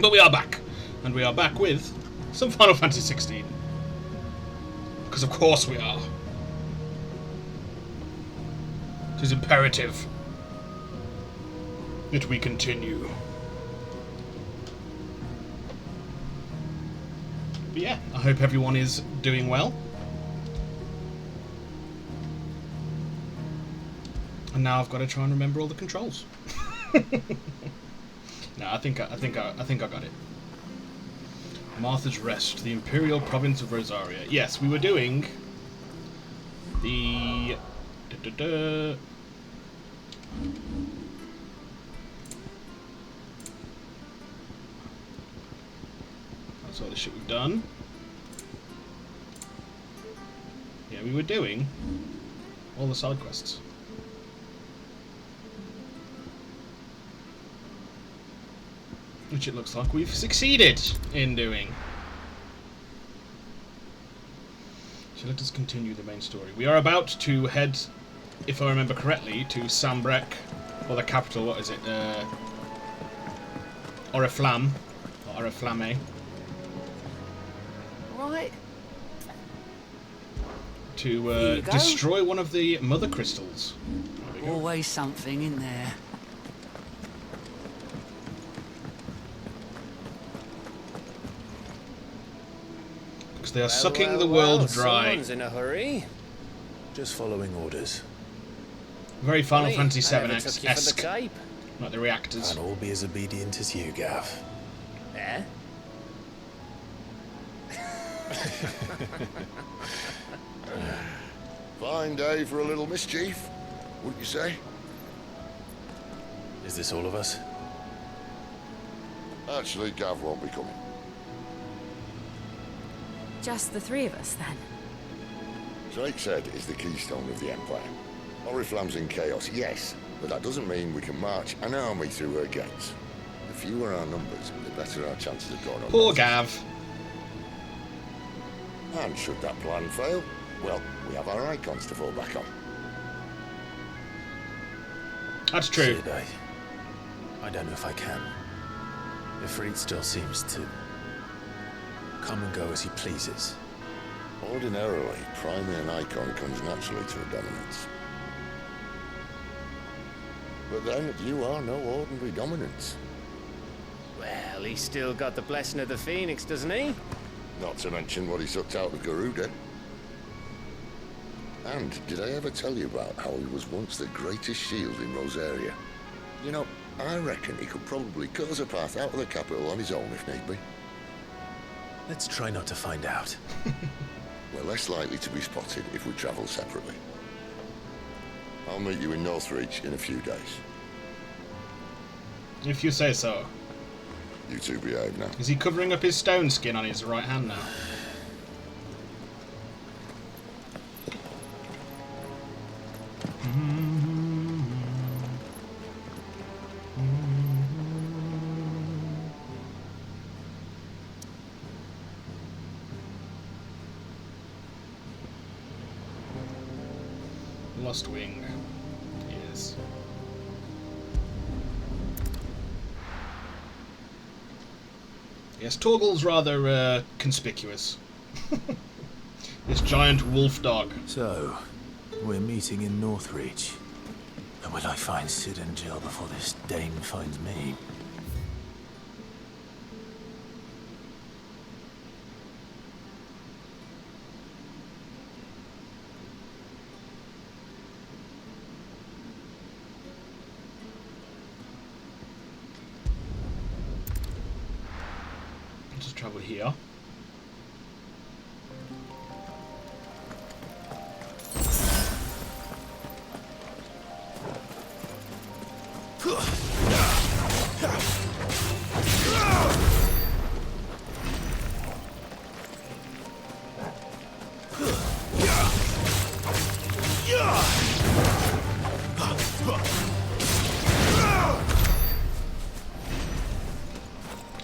But we are back. And we are back with some Final Fantasy XVI. Because of course we are. It is imperative that we continue. But yeah, I hope everyone is doing well. And now I've got to try and remember all the controls. No, I think I got it. Martha's Rest, the Imperial Province of Rosaria. Yes, we were doing the that's all the shit we've done. Yeah, we were doing all the side quests. Which it looks like we've succeeded in doing. So let us continue the main story. We are about to head, if I remember correctly, to Sambrek, or the capital, what is it? Oriflamme, or Oriflamme. Right. To destroy one of the mother crystals. Always something in there. They are sucking the world dry. Someone's in a hurry. Just following orders. Very Final Funny, Fantasy I never VII took you for the esque, tape. like the reactors. And all be as obedient as you, Gav. Eh? Fine day for a little mischief, wouldn't you say? Is this all of us? Actually, Gav won't be coming. Just the three of us, then? Drake said is the keystone of the Empire. Oriflamme's in chaos, yes, but that doesn't mean we can march an army through her gates. The fewer our numbers, the better our chances of going on. Poor Gav. And should that plan fail, well, we have our icons to fall back on. That's true. Sid, I don't know if I can. Ifrit still seems to come and go as he pleases. Ordinarily, priming an icon comes naturally to a dominance. But then, you are no ordinary dominance. Well, he's still got the blessing of the Phoenix, doesn't he? Not to mention what he sucked out of Garuda. And did I ever tell you about how he was once the greatest shield in Rosaria? You know, I reckon he could probably cut us a path out of the capital on his own if need be. Let's try not to find out. We're less likely to be spotted if we travel separately. I'll meet you in Northreach in a few days. If you say so. You two behave now. Is he covering up his stone skin on his right hand now? Lost Wing. Yes. Yes, Torgal's rather conspicuous. This giant wolf dog. So, we're meeting in Northreach. And will I find Sid and Jill before this dame finds me? Just travel here.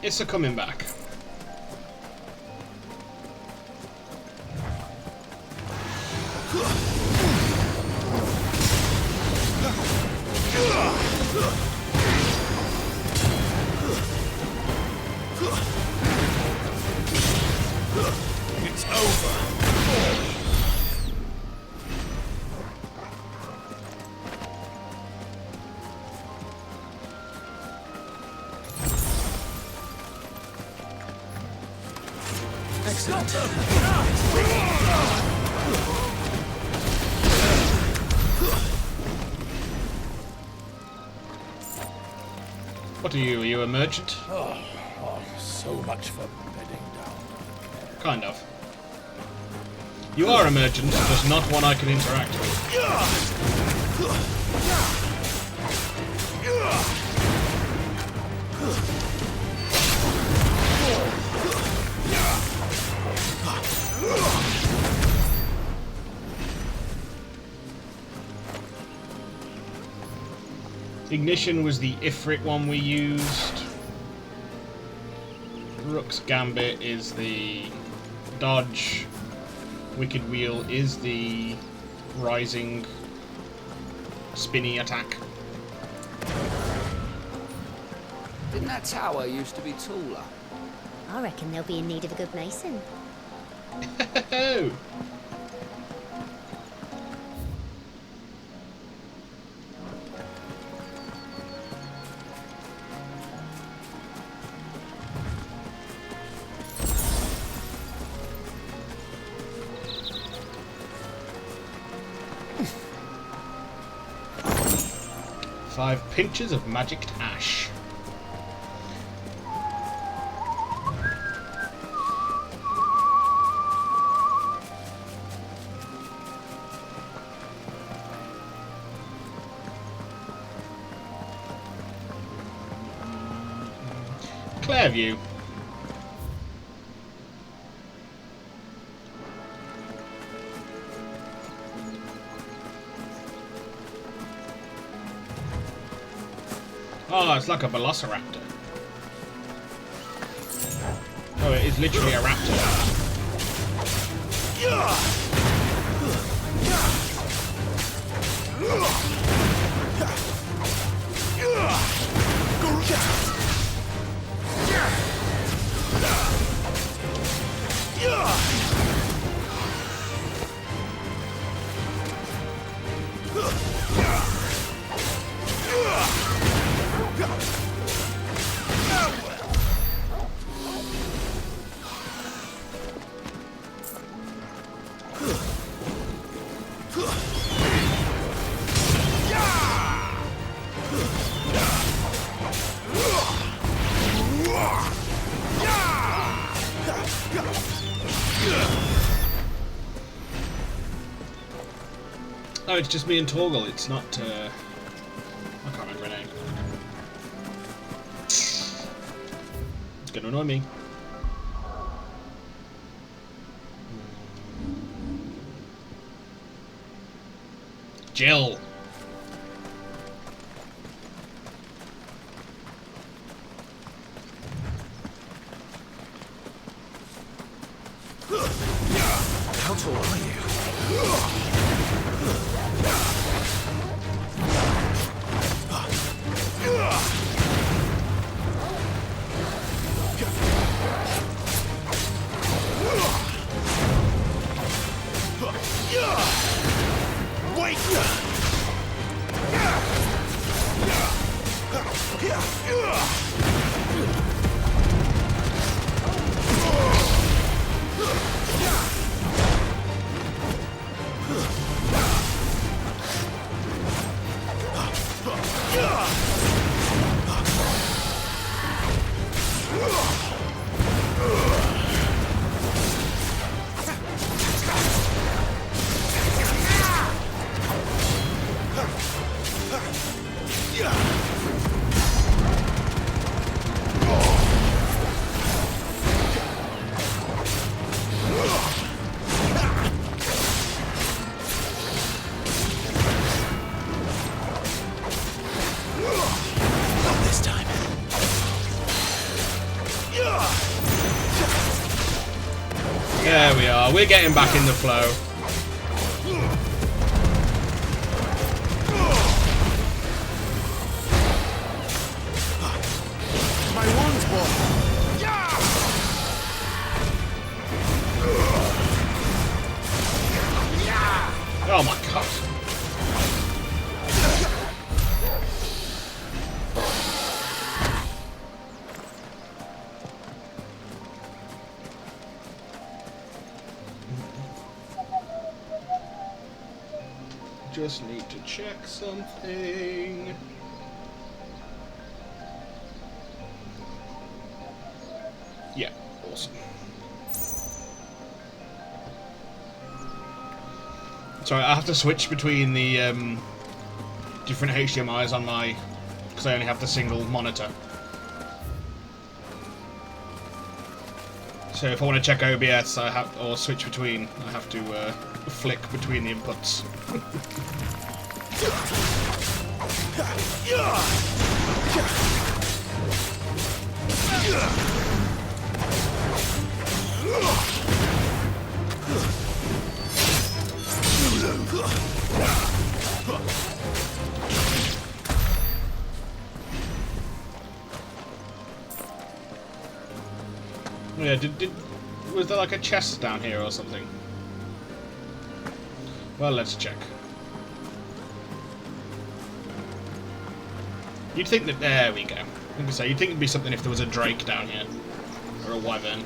It's a coming back. Excellent. What are you? Are you a merchant? Oh, so much for bedding down. Kind of. You are a merchant, just not one I can interact with. Ignition was the Ifrit one we used. Rook's Gambit is the dodge. Wicked Wheel is the rising spinny attack. Didn't that tower used to be taller? I reckon they'll be in need of a good mason. Oh. Five pinches of magicked ash. Clairview. Oh, it's like a velociraptor. Oh, it is literally a raptor. Oh, it's just me and Torgal. It's not. I can't remember her name. It's gonna annoy me. Jill. How tall are you? There we are. We're getting back in the flow. My wounds, boy. Oh my god. Just need to check something. Yeah, awesome. Sorry, I have to switch between the different HDMIs on my, because I only have the single monitor. So if I want to check OBS, I have, or switch between, I have to flick between the inputs. Yeah, was there like a chest down here or something? Well, let's check. You'd think that... There we go. I was say, you'd think it'd be something if there was a drake down here. Or a wyvern.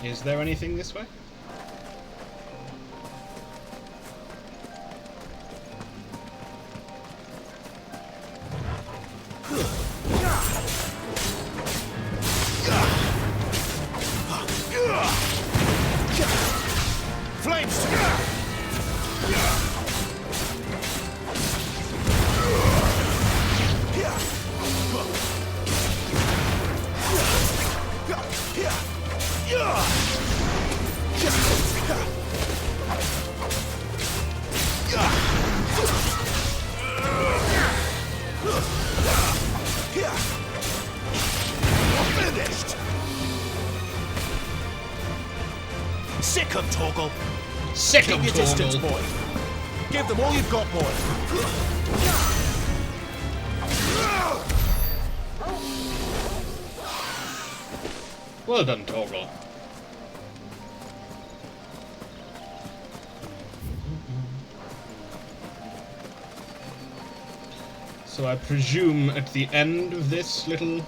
Is there anything this way? Flames! Sick of Torgal. Sick Keep of your distance, Torgal. boy. Give them all you've got, boy. Well done, Torgal. So I presume at the end of this little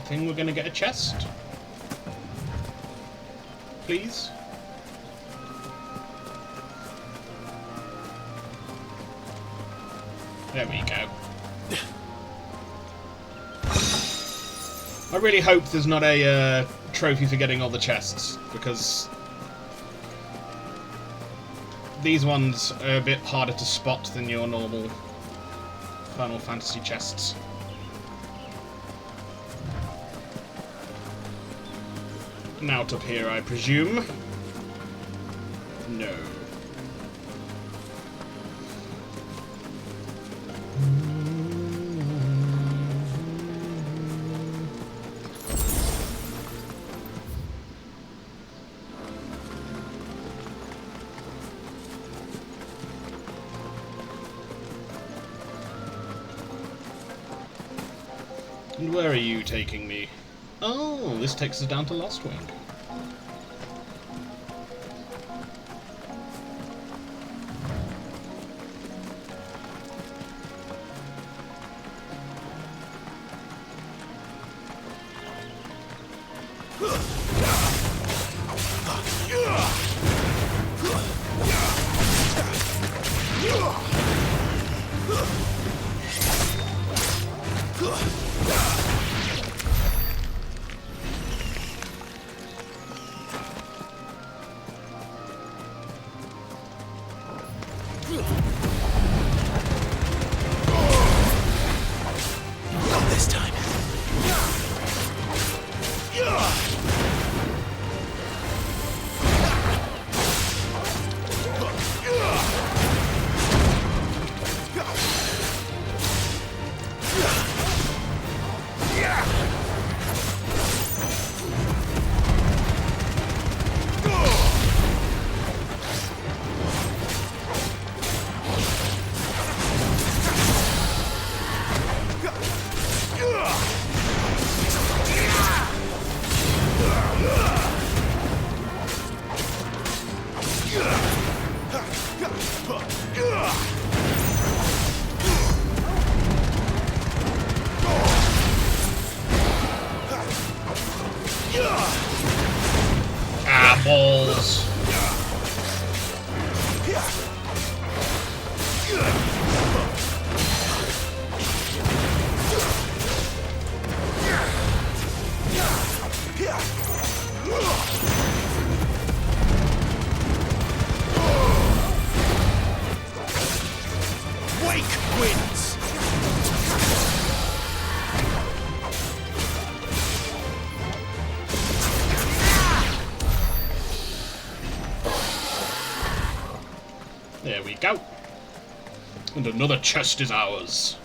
thing we're going to get a chest? Please? There we go. I really hope there's not a trophy for getting all the chests, because these ones are a bit harder to spot than your normal Final Fantasy chests. And out up here, I presume. No. And where are you taking me? Oh, this takes us down to Lost Wing. Not this time. Ah, balls. Wake wins. There we go. And another chest is ours.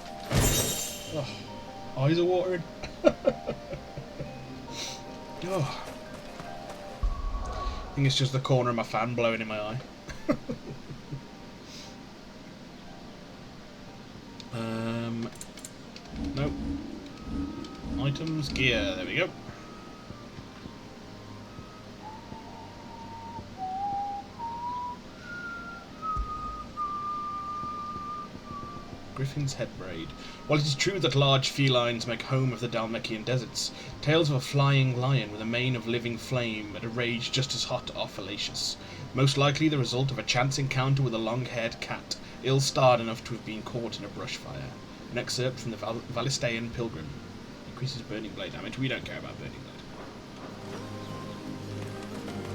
Oh, eyes are watering. Oh. I think it's just the corner of my fan blowing in my eye. Nope. Items, gear, there we go. Griffin's head braid. While it is true that large felines make home of the Dalmekian deserts, tales of a flying lion with a mane of living flame and a rage just as hot are fallacious. Most likely the result of a chance encounter with a long-haired cat, ill-starred enough to have been caught in a brush fire. An excerpt from the Valistaean Pilgrim. Increases burning blade damage. We don't care about burning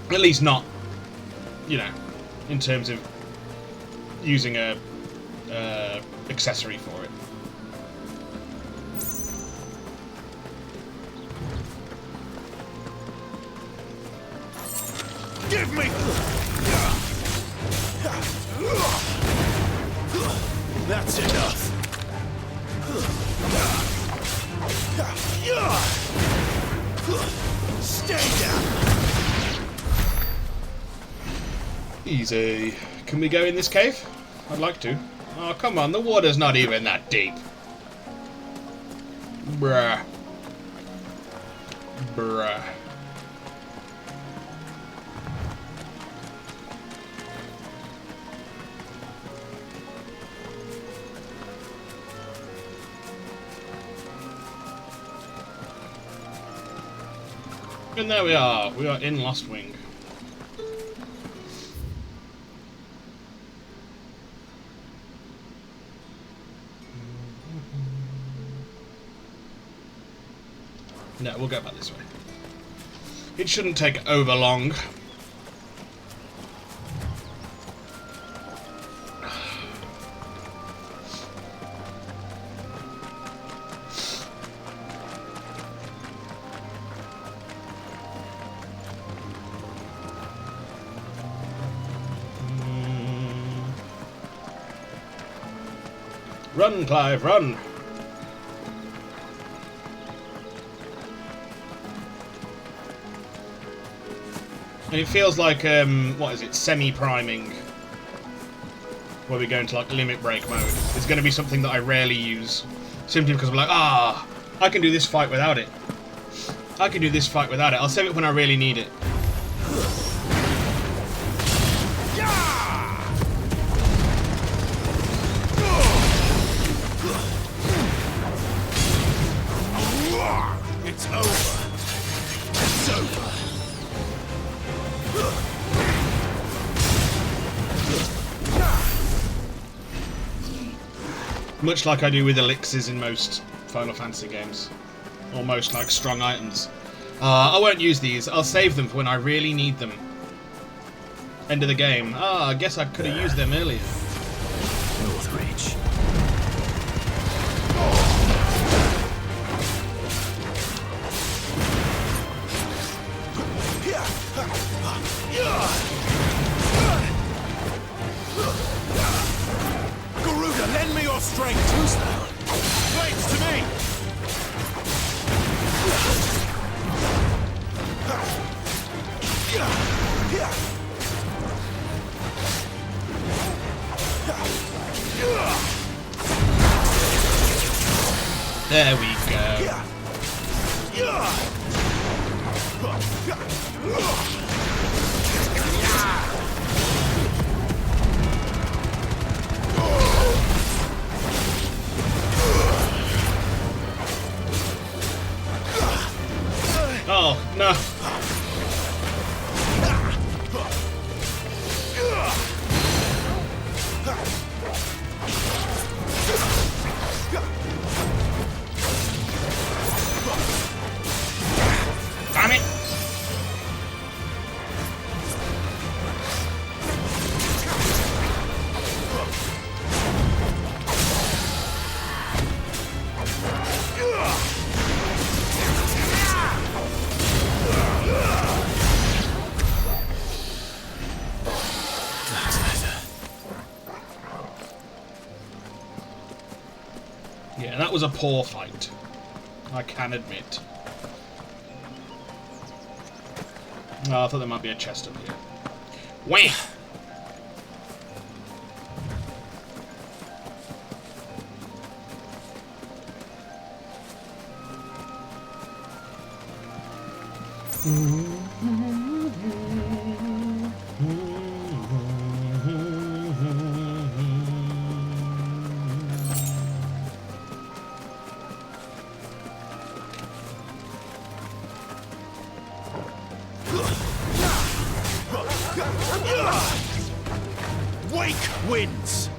blade. At least not, you know, in terms of using a accessory for it. Give me. That's enough. Stay down. Easy. Can we go in this cave? I'd like to. Oh, come on, the water's not even that deep. Bruh. Bruh. And there we are in Lost Wing. No, we'll go back this way. It shouldn't take over long. Run, Clive, run! And it feels like, what is it, semi-priming, where we go into like limit break mode. It's going to be something that I rarely use, simply because I'm like, I can do this fight without it. I can do this fight without it. I'll save it when I really need it. It's over. It's over. Much like I do with elixirs in most Final Fantasy games. Almost like strong items. I won't use these. I'll save them for when I really need them. End of the game. I guess I could have used them earlier. Northridge. Garuda, lend me your strength. Who's that? Blades to me. There we go. Oh, no. Damn it! Yeah, that was a poor fight. I can admit. Oh, I thought there might be a chest up here. Wham! Wake wins.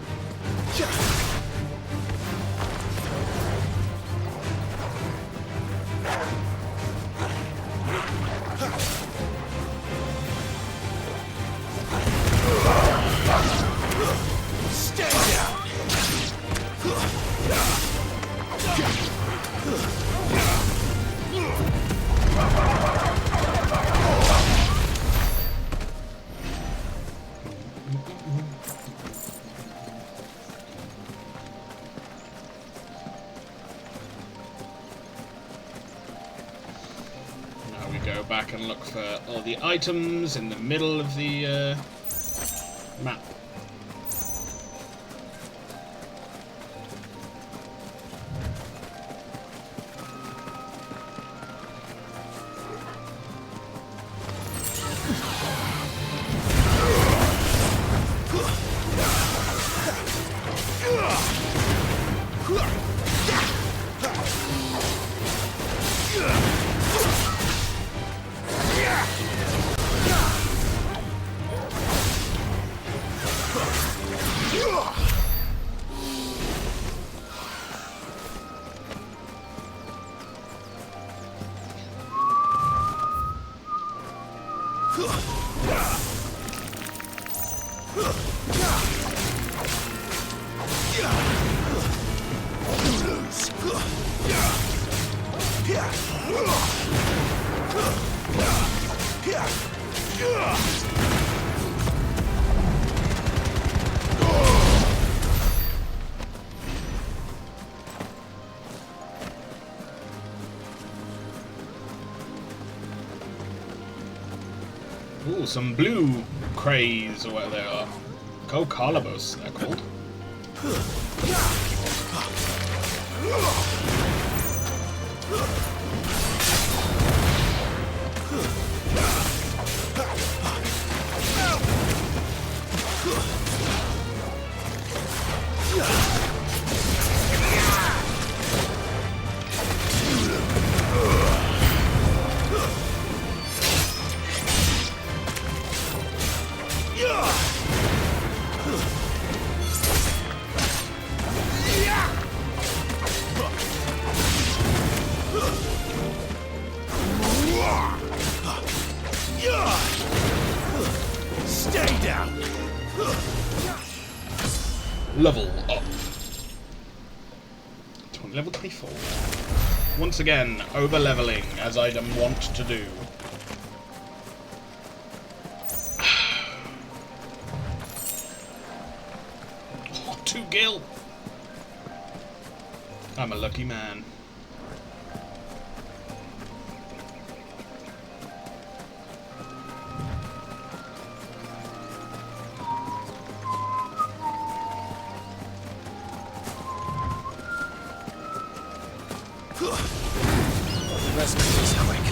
Stay down. Now we go back and look for all the items in the middle of the map. Ooh, some blue crays or whatever they are. Calabos, they're called. Stay down. Level up. Level 24. Once again, over leveling as I am wont to do. Oh, 2 gil. I'm a lucky man. Let's make this quick.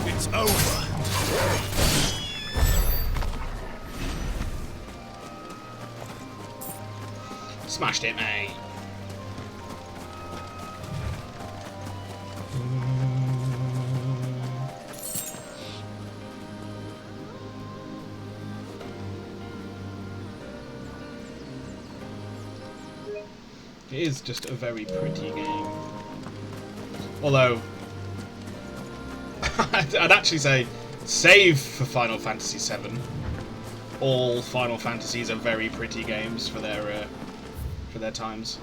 It's over. Smashed it, mate. It is just a very pretty game. Although, I'd actually say, save for Final Fantasy VII. All Final Fantasies are very pretty games for their times.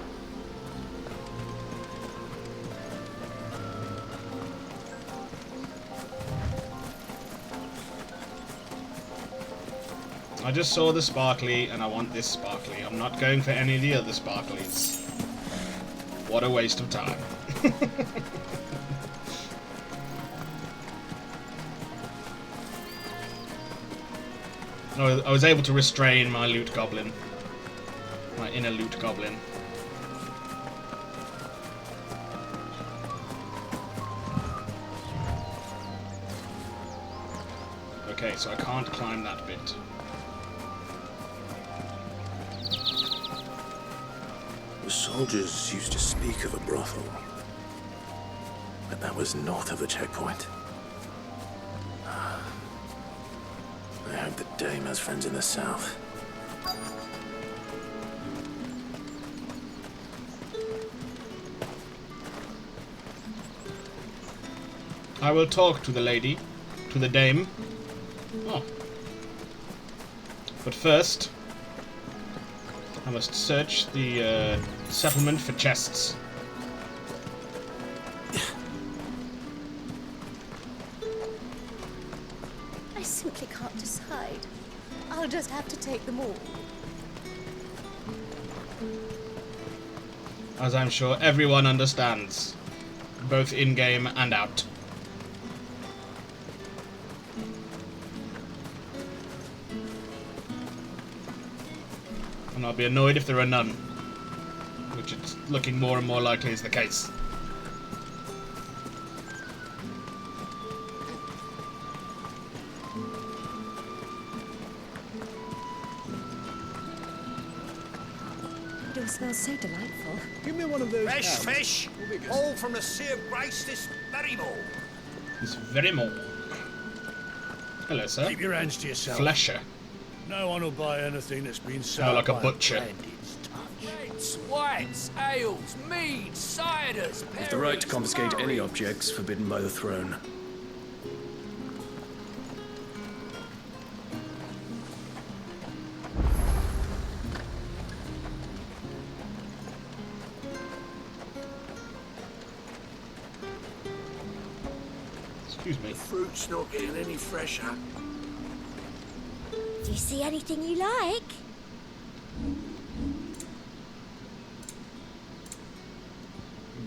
I just saw the sparkly, and I want this sparkly. I'm not going for any of the other sparklies. What a waste of time. I was able to restrain my loot goblin. My inner loot goblin. Okay, so I can't climb that bit. The soldiers used to speak of a brothel, but that was north of the checkpoint. I hope that Dame has friends in the south. I will talk to the lady, to the dame. Oh. But first, I must search the settlement for chests. I simply can't decide. I'll just have to take them all. As I'm sure everyone understands, both in-game and out. And I'll be annoyed if there are none, which it's looking more and more likely is the case. It all smells so delightful. Give me one of those. Fresh hams. fish, all from the Sea of Grace this very morning. It's very more. Hello, sir. Keep your hands to yourself. Flesher. No one will buy anything that's been sold. Oh, like a by butcher. bandit's touch. Reds, whites, ales, meads, ciders, With the right to perries, confiscate any murrays. objects forbidden by the throne. Excuse me. Fruit's not getting any fresher. Do you see anything you like?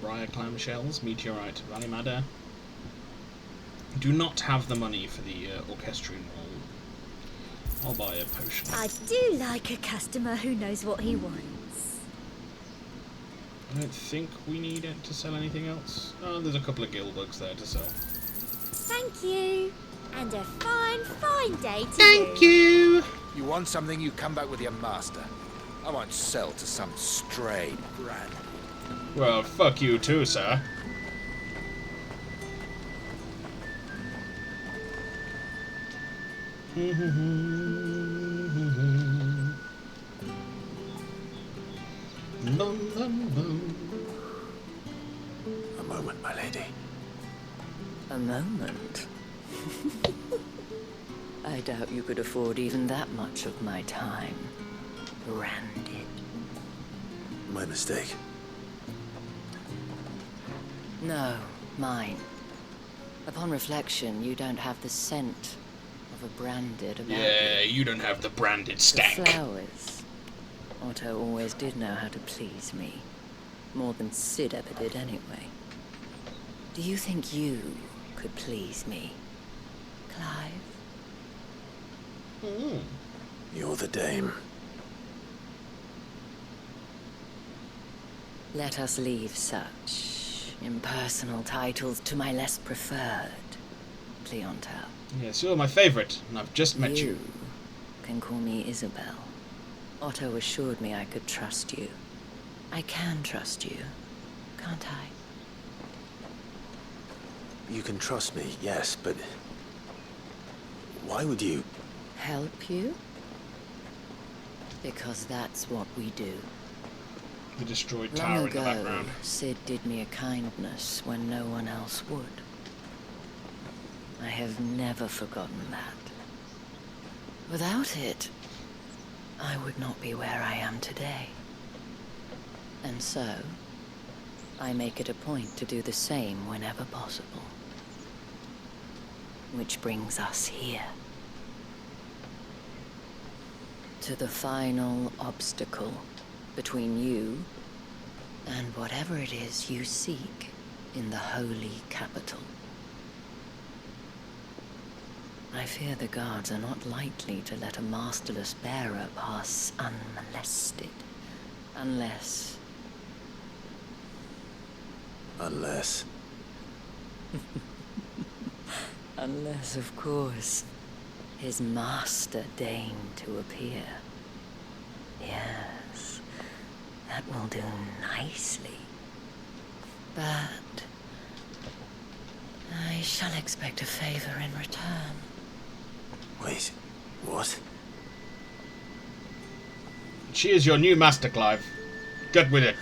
briar clamshells, meteorite, valley madder. Do not have the money for the orchestrion roll. I'll buy a potion. I do like a customer who knows what he wants. I don't think we need it to sell anything else. Oh, there's a couple of gill bugs there to sell. Thank you. And a fine, fine day to Thank you! You want something, you come back with your master. I won't sell to some stray brat. Well, fuck you too, sir. A moment, my lady. A moment? I doubt you could afford even that much of my time. Branded. My mistake. No, mine. Upon reflection, you don't have the scent of a branded about Yeah, you don't have the branded stank. The flowers. Otto always did know how to please me. More than Sid ever did anyway. Do you think you could please me, Clive? You're the dame. Let us leave such impersonal titles to my less preferred clientele. Yes, you're my favourite, and I've just met you. You can call me Isabel. Otto assured me I could trust you. I can trust you, can't I? You can trust me, yes, but... why would you... Help you? Because that's what we do. The destroyed Long tower in the ago, background. Sid did me a kindness when no one else would. I have never forgotten that. Without it, I would not be where I am today. And so, I make it a point to do the same whenever possible. Which brings us here. To the final obstacle between you and whatever it is you seek in the holy capital. I fear the guards are not likely to let a masterless bearer pass unmolested. Unless... Unless... Unless, of course, his master deigned to appear. Yes, that will do nicely. But I shall expect a favor in return. Wait, what? She is your new master, Clive. Get with it.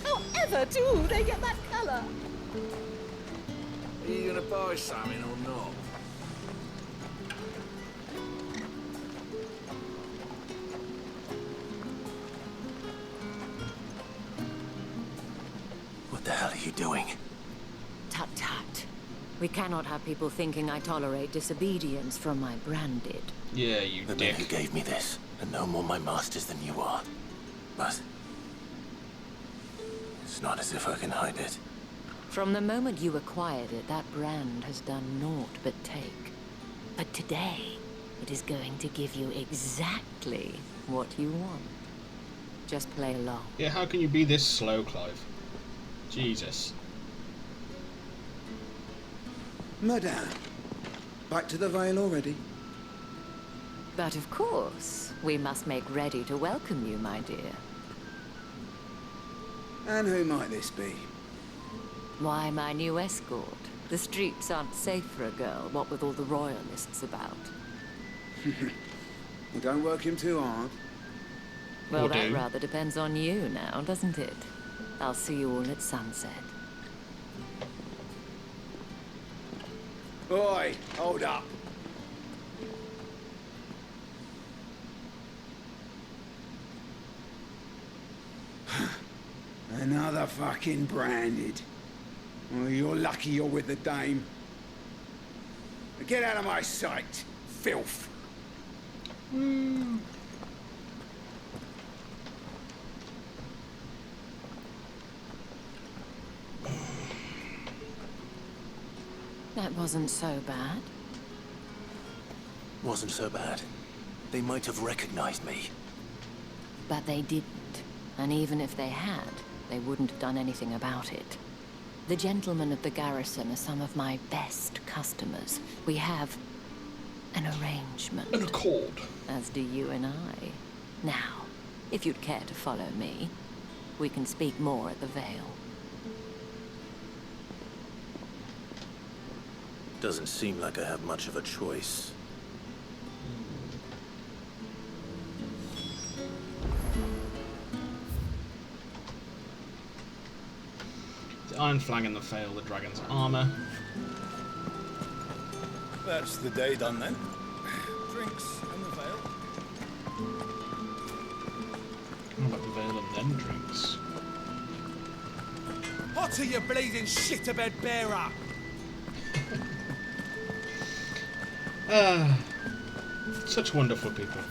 However do they get that colour? Are you gonna buy something or not? What the hell are you doing? Tut tut. We cannot have people thinking I tolerate disobedience from my branded. Yeah, you The men who dick. gave me this are no more my masters than you are. But... it's not as if I can hide it. From the moment you acquired it, that brand has done naught but take. But today, it is going to give you exactly what you want. Just play along. Yeah, how can you be this slow, Clive? Jesus. Madame, back to the Vale already? But of course, we must make ready to welcome you, my dear. And who might this be? Why, my new escort. The streets aren't safe for a girl, what with all the royalists about. Well, don't work him too hard. Well, Or that do. rather depends on you now, doesn't it? I'll see you all at sunset. Oi, hold up. Another fucking branded. Well, you're lucky you're with the dame. Get out of my sight, filth. That wasn't so bad. Wasn't so bad. They might have recognized me. But they didn't. And even if they had, they wouldn't have done anything about it. The gentlemen of the garrison are some of my best customers. We have an arrangement. An accord. As do you and I. Now, if you'd care to follow me, we can speak more at the Vale. Doesn't seem like I have much of a choice. The iron flag in the Vale, the dragon's armor. That's the day done then. Drinks in the Vale. How about the Vale and then drinks? What are you bleeding shit-a-bed bearer? Such wonderful people.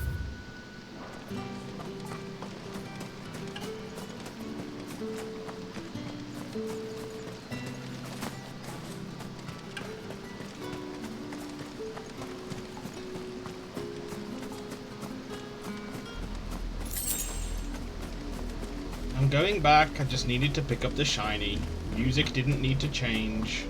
I'm going back, I just needed to pick up the shiny. Music didn't need to change.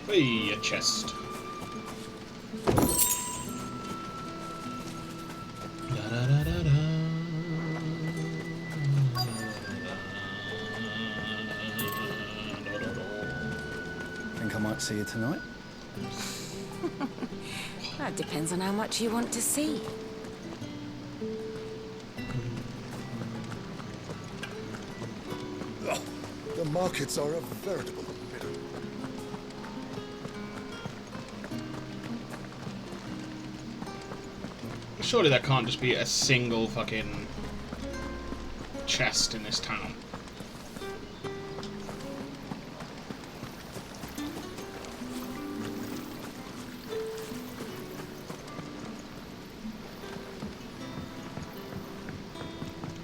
Hey, a chest. Think I might see you tonight? That depends on how much you want to see. Oh, the markets are a veritable bitter. Surely there can't just be a single fucking chest in this town.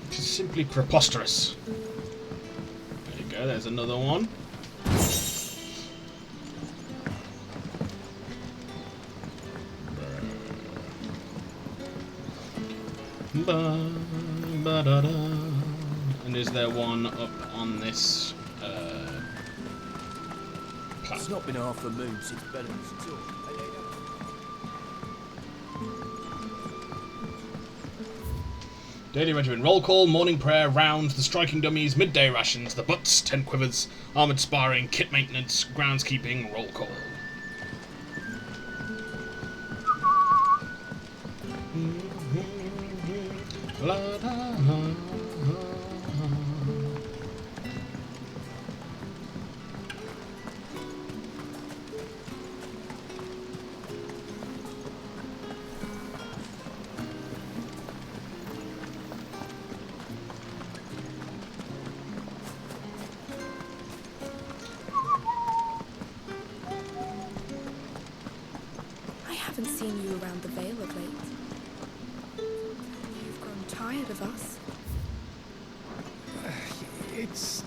Which is simply preposterous. There you go, there's another one. And is there one up on this platform? It's not been half the moon since Bellamy's tour. Daily regiment roll call, morning prayer, rounds, the striking dummies, midday rations, the butts, 10 quivers, armoured sparring, kit maintenance, groundskeeping, roll call. I haven't seen you around the Vale of late. You've grown tired of us. It's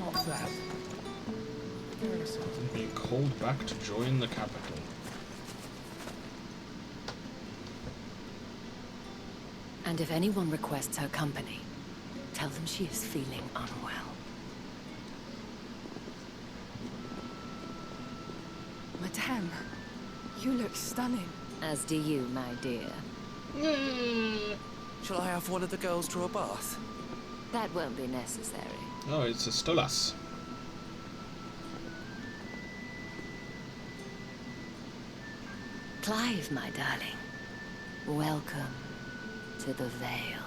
not that. And being called back to join the capital. And if anyone requests her company, tell them she is feeling unwell. Madame, you look stunning. As do you, my dear. Shall I have one of the girls draw a bath? That won't be necessary. Oh, it's a Stolas. Clive, my darling. Welcome to the Vale.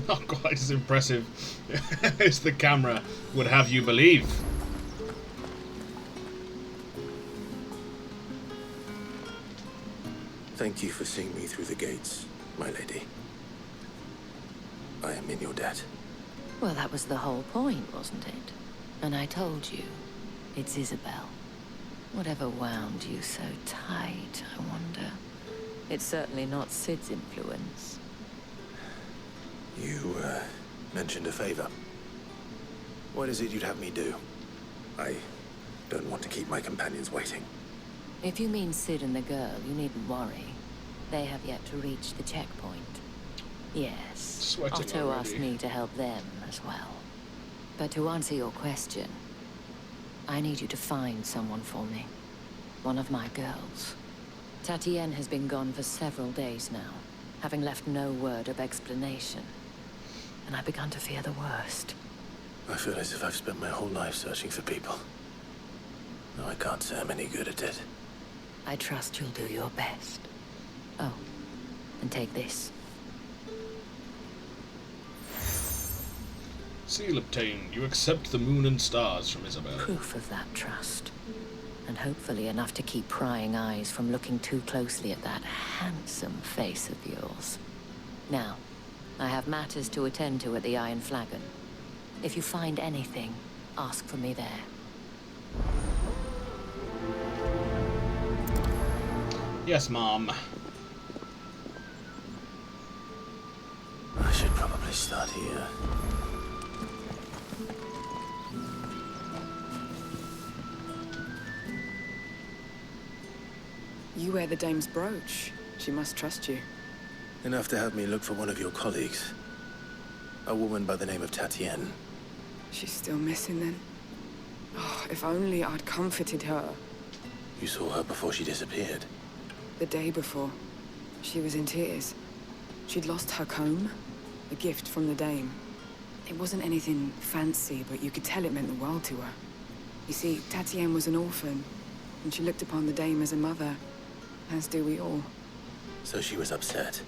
Not quite as impressive as the camera would have you believe. Thank you for seeing me through the gates, my lady. I am in your debt. Well, that was the whole point, wasn't it? And I told you, it's Isabel. Whatever wound you so tight, I wonder. It's certainly not Sid's influence. You, mentioned a favor. What is it you'd have me do? I don't want to keep my companions waiting. If you mean Sid and the girl, you needn't worry. They have yet to reach the checkpoint. Yes, Sweating Otto already. asked me to help them as well. But to answer your question, I need you to find someone for me. One of my girls. Tatienne has been gone for several days now, having left no word of explanation. And I've begun to fear the worst. I feel as if I've spent my whole life searching for people. No, I can't say I'm any good at it. I trust you'll do your best. Oh, and take this. Seal obtained. You accept the moon and stars from Isabel. Proof of that trust. And hopefully enough to keep prying eyes from looking too closely at that handsome face of yours. Now, I have matters to attend to at the Iron Flagon. If you find anything, ask for me there. Yes, Mom. I should probably start here. You wear the dame's brooch. She must trust you. Enough to have me look for one of your colleagues. A woman by the name of Tatienne. She's still missing then. Oh, if only I'd comforted her. You saw her before she disappeared. The day before, she was in tears. She'd lost her comb, a gift from the dame. It wasn't anything fancy, but you could tell it meant the world to her. You see, Tatienne was an orphan, and she looked upon the dame as a mother, as do we all. So she was upset.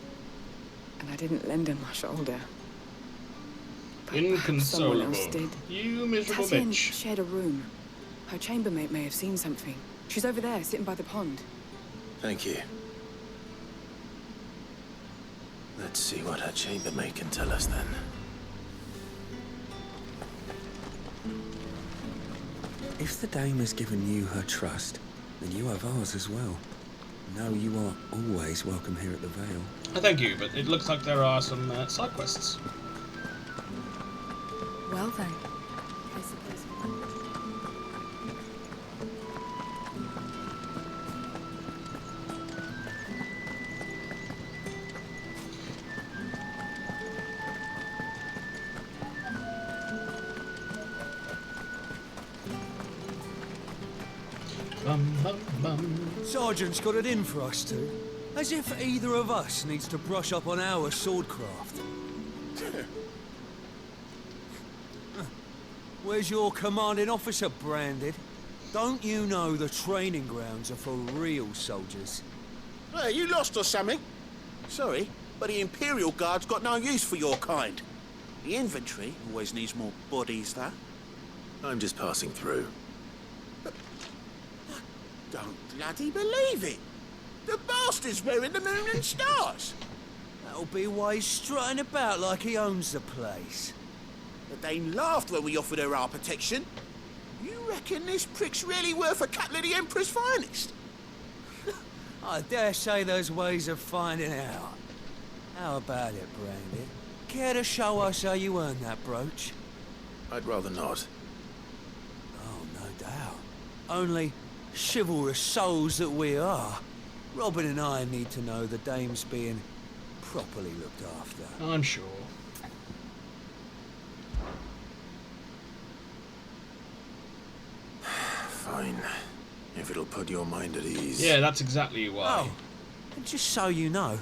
And I didn't lend her my shoulder. But someone Inconsolable. else did. You miserable Tatienne bitch. shared a room. Her chambermaid may have seen something. She's over there, sitting by the pond. Thank you. Let's see what her chambermaid can tell us then. If the dame has given you her trust, then you have ours as well. No, you are always welcome here at the Vale. Thank you, but it looks like there are some side quests. Well then, I suppose. Sergeant's got it in for us two. As if either of us needs to brush up on our swordcraft. Where's your commanding officer branded? Don't you know the training grounds are for real soldiers? Hey, you lost or something? Sorry, but the Imperial Guard's got no use for your kind. The infantry always needs more bodies, though. I'm just passing through. Don't bloody believe it! The bastard's wearing the moon and stars! That'll be why he's strutting about like he owns the place. The dame laughed when we offered her our protection. You reckon this prick's really worth a couple of the Emperor's finest? I dare say there's ways of finding out. How about it, Brandon? Care to show us how you earned that brooch? I'd rather not. Oh, no doubt. Only chivalrous souls that we are. Robin and I need to know the dame's being properly looked after. I'm sure. Fine. If it'll put your mind at ease. Yeah, that's exactly why. Oh, and just so you know,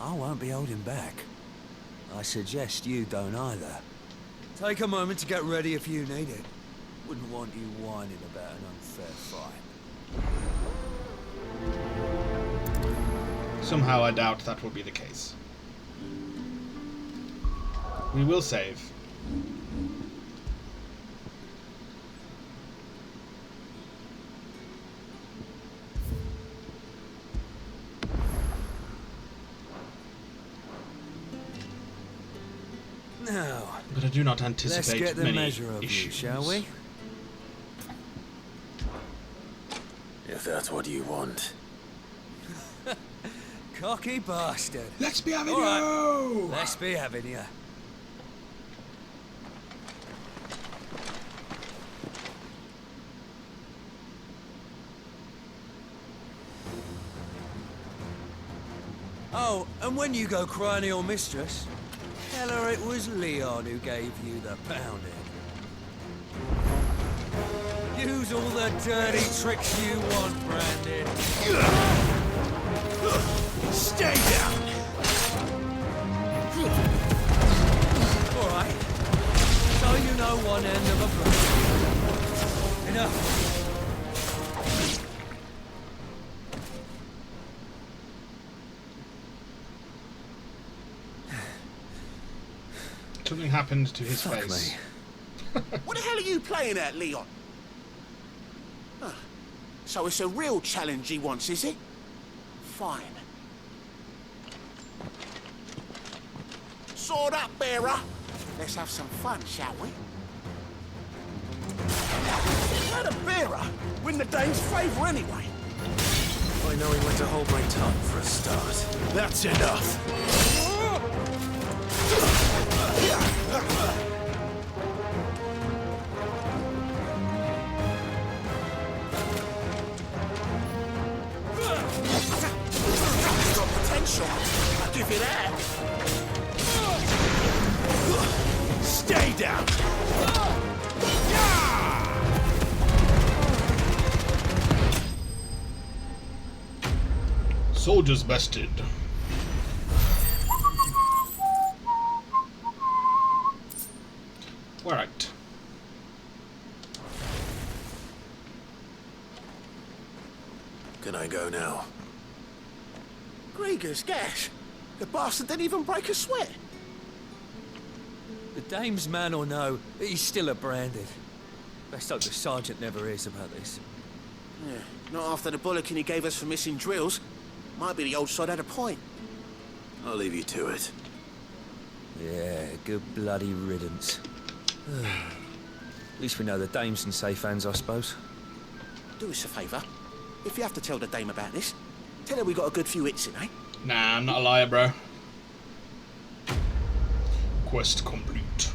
I won't be holding back. I suggest you don't either. Take a moment to get ready if you need it. Wouldn't want you whining about an unfair fight. Somehow I doubt that will be the case. We will save. Now, but I do not anticipate let's get the many measure of issues. you, shall we? If that's what you want. Cocky bastard. Let's be having All you! Right. Let's be having you. Oh, and when you go crying to your mistress, tell her it was Leon who gave you the pounding. Use all the dirty tricks you want, Brandon. Stay down! All right. So you know one end of a blade. Enough. Something happened to his Fuck face. What the hell are you playing at, Leon? Huh. So it's a real challenge he wants, is it? Fine. Sword up, bearer. Let's have some fun, shall we? Let a bearer win the dame's favour anyway. By knowing when to hold my tongue for a start. That's enough. Got potential. I'll give you that. Stay down. Soldiers bested. Alright. Can I go now? Grieger's gas. The bastard didn't even break a sweat. The dame's man or no, he's still a branded. Best hope the sergeant never hears about this. Yeah, not after the bollocking he gave us for missing drills. Might be the old sod had a point. I'll leave you to it. Yeah, good bloody riddance. At least we know the dame's in safe hands, I suppose. Do us a favour. If you have to tell the dame about this, tell her we got a good few hits in, eh? Nah, I'm not a liar, bro. Quest complete.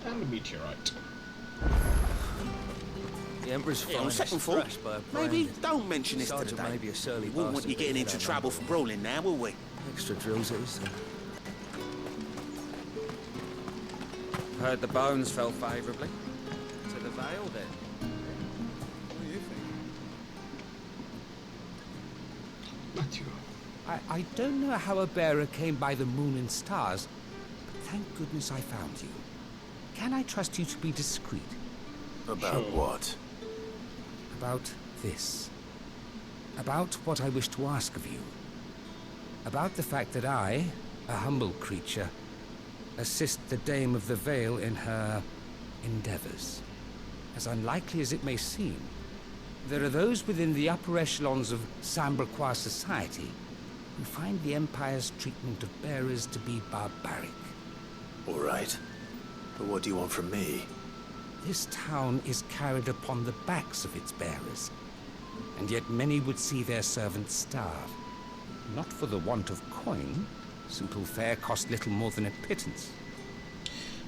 And a meteorite. The Emperor's Yeah, on finest second thought, thrashed by a maybe branded. don't mention this to the Sergeant dame. may be a surly We wouldn't want bastard, you getting but into he'll trouble have for brawling now, will we? extra drills it is. Then. Heard the bones fell favourably. To the Vale, then. What do you think? Matthew. I don't know how a bearer came by the moon and stars, but thank goodness I found you. Can I trust you to be discreet? About what? About this. About what I wish to ask of you. About the fact that I, a humble creature, assist the Dame of the Vale in her endeavors. As unlikely as it may seem, there are those within the upper echelons of Samberquois society who find the Empire's treatment of bearers to be barbaric. All right. But what do you want from me? This town is carried upon the backs of its bearers, and yet many would see their servants starve. Not for the want of coin. Simple fare cost little more than a pittance.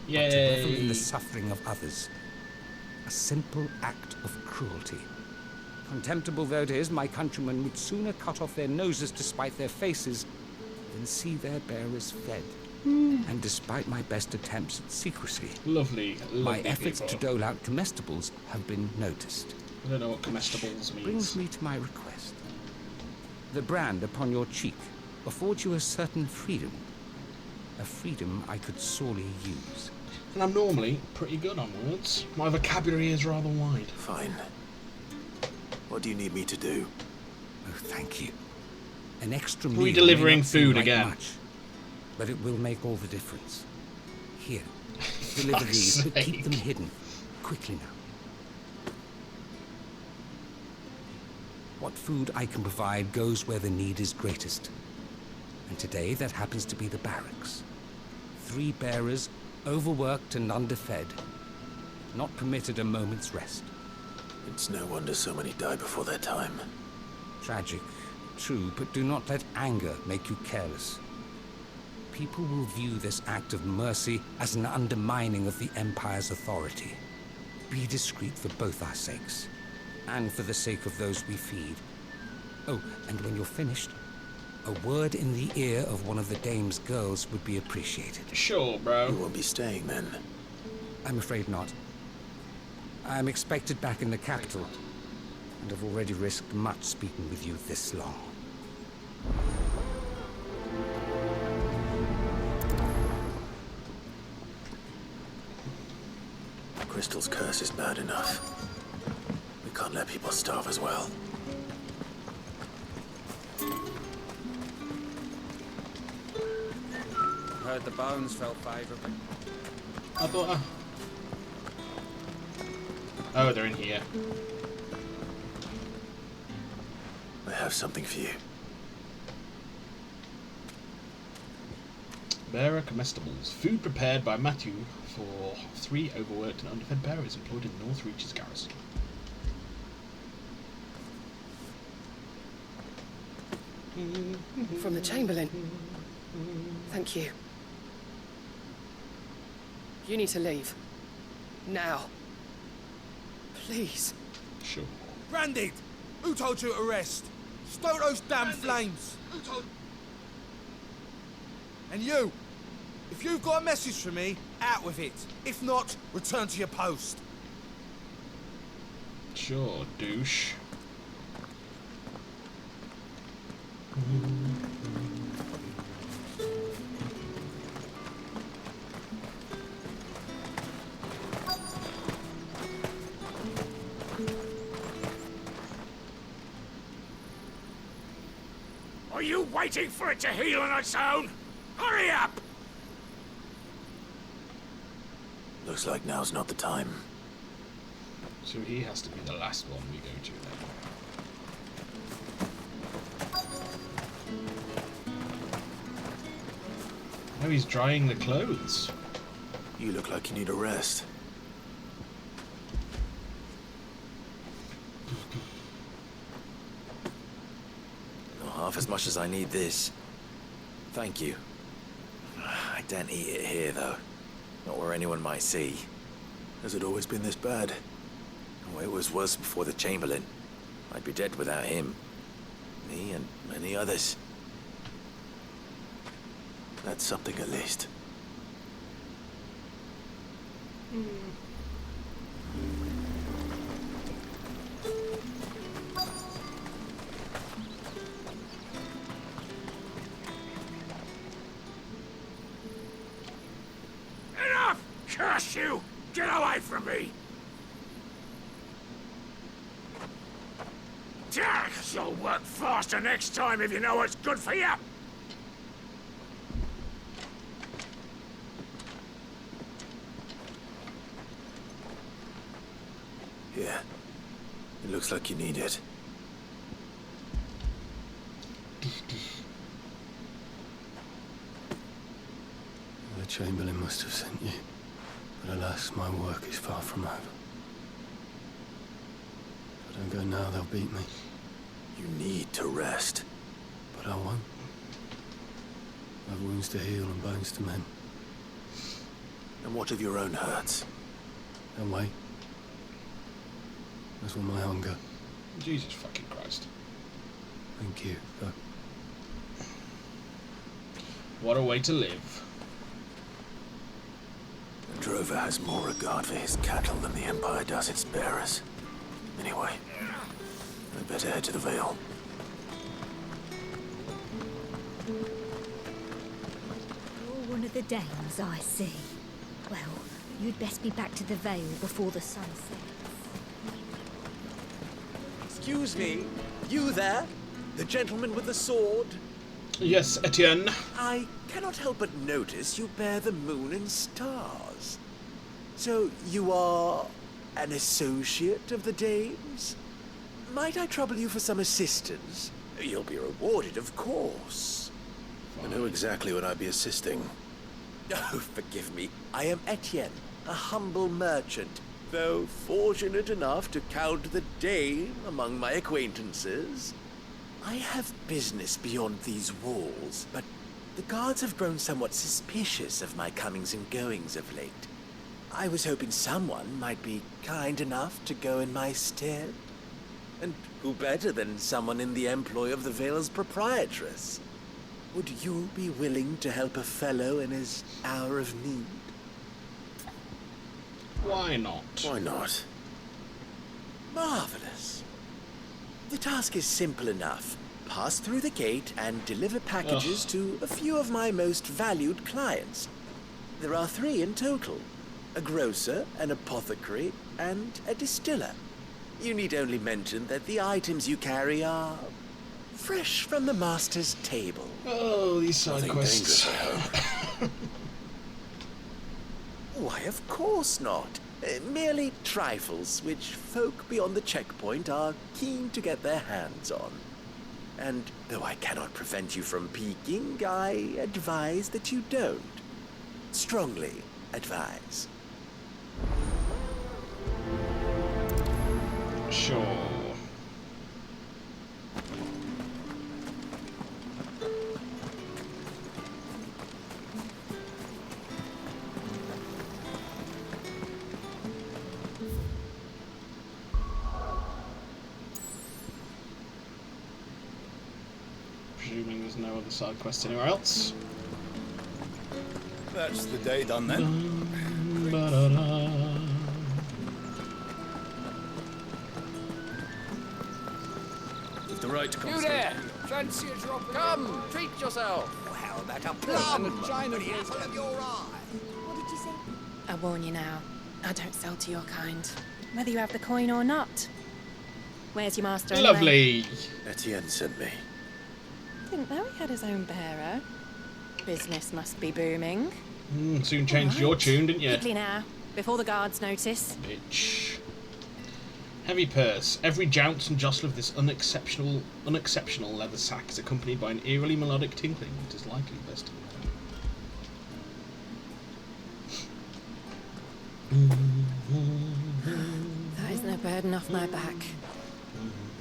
Yay. But to revel in the suffering of others. A simple act of cruelty. Contemptible though it is, my countrymen would sooner cut off their noses to spite their faces than see their bearers fed. And despite my best attempts at secrecy, Lovely, my lovely efforts people. to dole out comestibles have been noticed. I don't know what comestibles means. Brings me to my request. The brand upon your cheek affords you a certain freedom. A freedom I could sorely use. And I'm normally pretty good on words. My vocabulary is rather wide. Fine. What do you need me to do? Oh, thank you. An extra Are meal we may delivering not seem food like again? much, but it will make all the difference. Here, deliver Fuck's these, but keep them sake. hidden. Quickly now. What food I can provide goes where the need is greatest. And today that happens to be the barracks. 3 bearers, overworked and underfed. Not permitted a moment's rest. It's no wonder so many die before their time. Tragic, true, but do not let anger make you careless. People will view this act of mercy as an undermining of the Empire's authority. Be discreet for both our sakes, and for the sake of those we feed. Oh, and when you're finished, a word in the ear of one of the Dame's girls would be appreciated. Sure, bro. You won't be staying then? I'm afraid not. I'm expected back in the capital, and I've already risked much speaking with you this long. Crystal's curse is bad enough. We can't let people starve as well. Heard the bones fell favorably. I thought. Oh, they're in here. I have something for you. Bearer comestibles. Food prepared by Matthew for 3 overworked and underfed bearers employed in North Reach's garrison. From the Chamberlain. Thank you. You need to leave. Now. Please. Sure. Branded! Who told you to rest? Stoke those damn flames! Who told... And you! If you've got a message for me, out with it. If not, return to your post. Sure, douche. Are you waiting for it to heal on its own? Hurry up! Looks like now's not the time. So he has to be the last one we go to then. Oh, he's drying the clothes. You look like you need a rest. Not half as much as I need this. Thank you. I don't eat it here, though. Not where anyone might see. Has it always been this bad? Oh, it was worse before the Chamberlain. I'd be dead without him. Me and many others. That's something at least. Enough! Curse you! Get away from me! You'll work faster next time if you know what's good for you! Yeah. It looks like you need it. The Chamberlain must have sent you. But alas, my work is far from over. If I don't go now, they'll beat me. You need to rest. But I won't. I've wounds to heal and bones to mend. And what of your own hurts? Don't wait. As will my hunger. Jesus fucking Christ. Thank you, but... What a way to live. The drover has more regard for his cattle than the Empire does its bearers. Anyway, I'd better head to the Vale. You're one of the dames, I see. Well, you'd best be back to the Vale before the sun sets. Excuse me, you there? The gentleman with the sword? Yes, Etienne. I cannot help but notice you bear the moon and stars. So you are an associate of the dames? Might I trouble you for some assistance? You'll be rewarded, of course. And who exactly would I be assisting? Oh, forgive me. I am Etienne, a humble merchant, though fortunate enough to count the dame among my acquaintances. I have business beyond these walls, but the guards have grown somewhat suspicious of my comings and goings of late. I was hoping someone might be kind enough to go in my stead. And who better than someone in the employ of the Vale's proprietress? Would you be willing to help a fellow in his hour of need? Why not? Why not? Marvelous. The task is simple enough. Pass through the gate and deliver packages to a few of my most valued clients. There are 3 in total. A grocer, an apothecary, and a distiller. You need only mention that the items you carry are fresh from the master's table. Oh, these side quests. Why, of course not. Merely trifles which folk beyond the checkpoint are keen to get their hands on. And though I cannot prevent you from peeking, I advise that you don't. Strongly advise. Sure. Presuming there's no other side quests anywhere else. That's the day done then. With the right You there! Fancy a drop? Come, treat yourself. Oh, how about a plum? plum? And a china But the apple of your eye. What did you say? I warn you now. I don't sell to your kind. Whether you have the coin or not. Where's your master anyway? Lovely. Etienne sent me. Didn't know he had his own bearer. Business must be booming. Soon changed your tune, didn't you? Quickly now, before the guards notice. Bitch. Heavy purse. Every jounce and jostle of this unexceptional leather sack is accompanied by an eerily melodic tinkling. It is likely best to That is no burden off my back.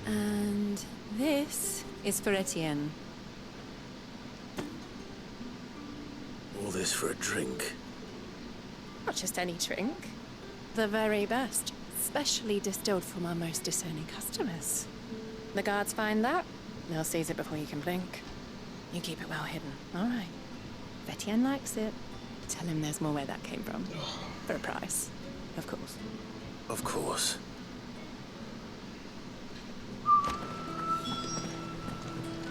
And this is for Etienne. All this for a drink. Not just any drink. The very best. Specially distilled from our most discerning customers. The guards find that, they'll seize it before you can blink. You keep it well hidden, all right. If Etienne likes it, tell him there's more where that came from. For a price, of course. Of course.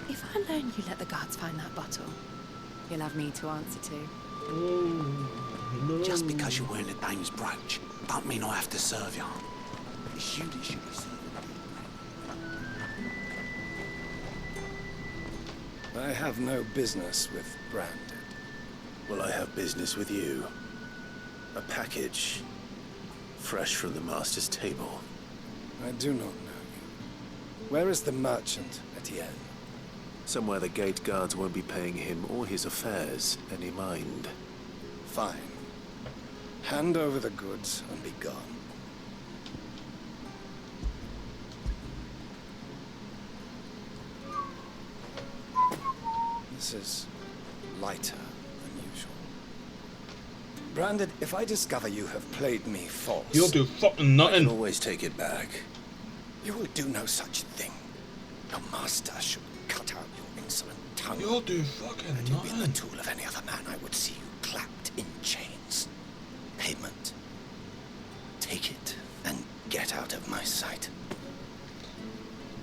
If I learn you let the guards find that bottle, you'll have me to answer to. Just because you're wearing a dame's brooch, don't mean I have to serve you. It's you that should be serving. I have no business with Branded. Well, I have business with you. A package. Fresh from the master's table. I do not know you. Where is the merchant, Etienne? Somewhere the gate guards won't be paying him or his affairs any mind. Fine. Hand over the goods and be gone. This is lighter than usual. Branded, if I discover you have played me false... You'll do fucking nothing. I can always take it back. You will do no such thing. Your master should cut out your insolent tongue. You'll do fucking and you'll be nothing. the tool of any other man I would see you clapped in chains. Payment. Take it and get out of my sight.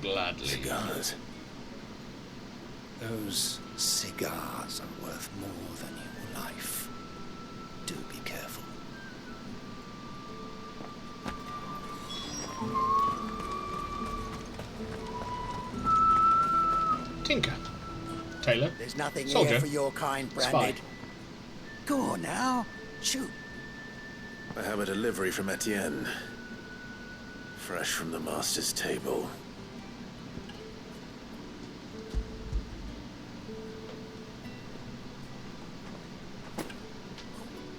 Gladly. Cigars. Those cigars are worth more than your life. Do be careful. Tinker. Tailor. There's nothing Soldier. here for your kind, Spy. Branded. Go on now. Shoot. I have a delivery from Etienne. Fresh from the master's table.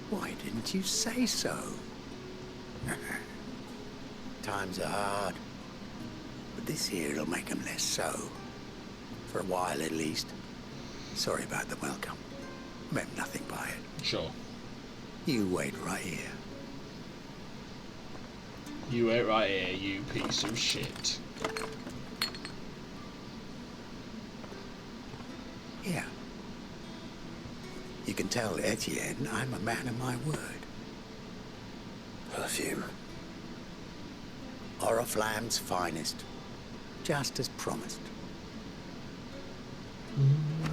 Why didn't you say so? Times are hard. But this here'll make 'em less so. For a while, at least. Sorry about the welcome. Meant nothing by it. Sure. You wait right here. You wait right here, you piece of shit. Yeah. You can tell Etienne I'm a man of my word. Perfume. Oriflamme's finest. Just as promised.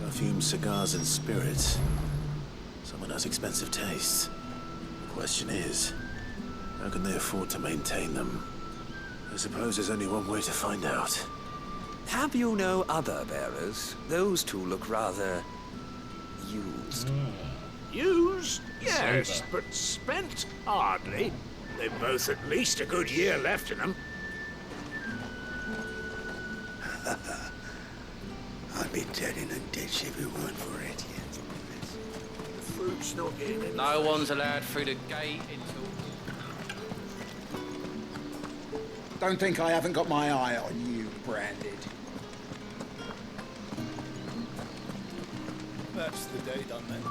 Perfume, cigars, and spirits. Someone has expensive tastes. The question is, how can they afford to maintain them? I suppose there's only one way to find out. Have you no other bearers? Those two look rather used. Used? Yes, Sober. but spent hardly. They've both at least a good year left in them. I'd be dead in a ditch if it weren't for Etienne's promise. The fruit's not in. No one's allowed through the gate until... Don't think I haven't got my eye on you, Branded. That's the day done then.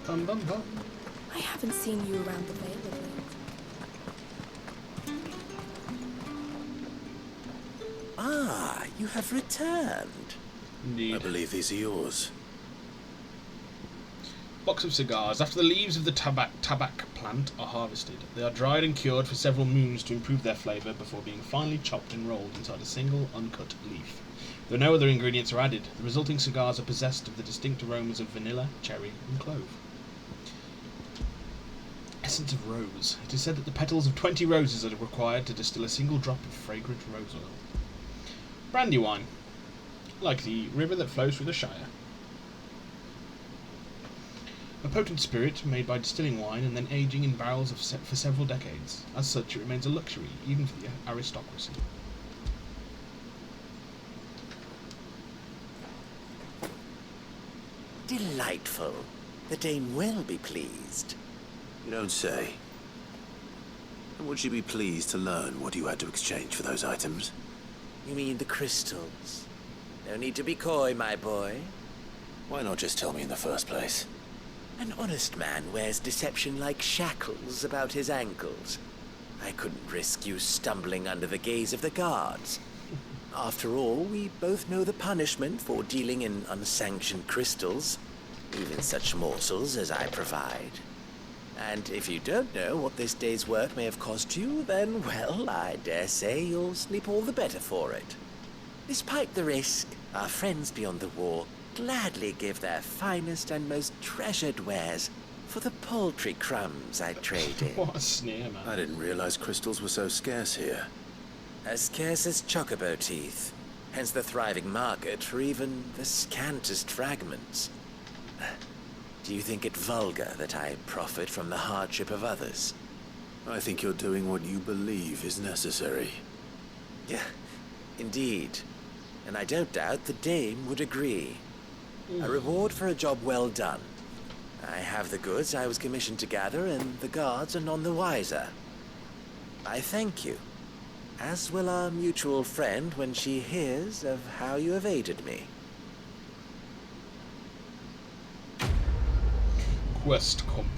Bum, bum, bum. I haven't seen you around the Vale of late. Ah, you have returned. Indeed. I believe these are yours. Box of cigars. After the leaves of the tabac plant are harvested, they are dried and cured for several moons to improve their flavour before being finally chopped and rolled inside a single uncut leaf. Though no other ingredients are added, the resulting cigars are possessed of the distinct aromas of vanilla, cherry, and clove. Essence of rose. It is said that the petals of 20 roses are required to distill a single drop of fragrant rose oil. Brandy wine. Like the river that flows through the Shire. A potent spirit made by distilling wine and then aging in barrels for several decades. As such, it remains a luxury, even for the aristocracy. Delightful. The Dame will be pleased. You don't say. And would she be pleased to learn what you had to exchange for those items? You mean the crystals? No need to be coy, my boy. Why not just tell me in the first place? An honest man wears deception like shackles about his ankles. I couldn't risk you stumbling under the gaze of the guards. After all, we both know the punishment for dealing in unsanctioned crystals, even such morsels as I provide. And if you don't know what this day's work may have cost you, then, well, I dare say you'll sleep all the better for it. Despite the risk, our friends beyond the wall gladly give their finest and most treasured wares for the paltry crumbs I trade in. What a sneer, man. I didn't realize crystals were so scarce here. As scarce as chocobo teeth, hence the thriving market for even the scantest fragments. Do you think it vulgar that I profit from the hardship of others? I think you're doing what you believe is necessary. Yeah, indeed. And I don't doubt the Dame would agree. A reward for a job well done. I have the goods I was commissioned to gather, and the guards are none the wiser. I thank you, as will our mutual friend when she hears of how you have aided me. Quest complete.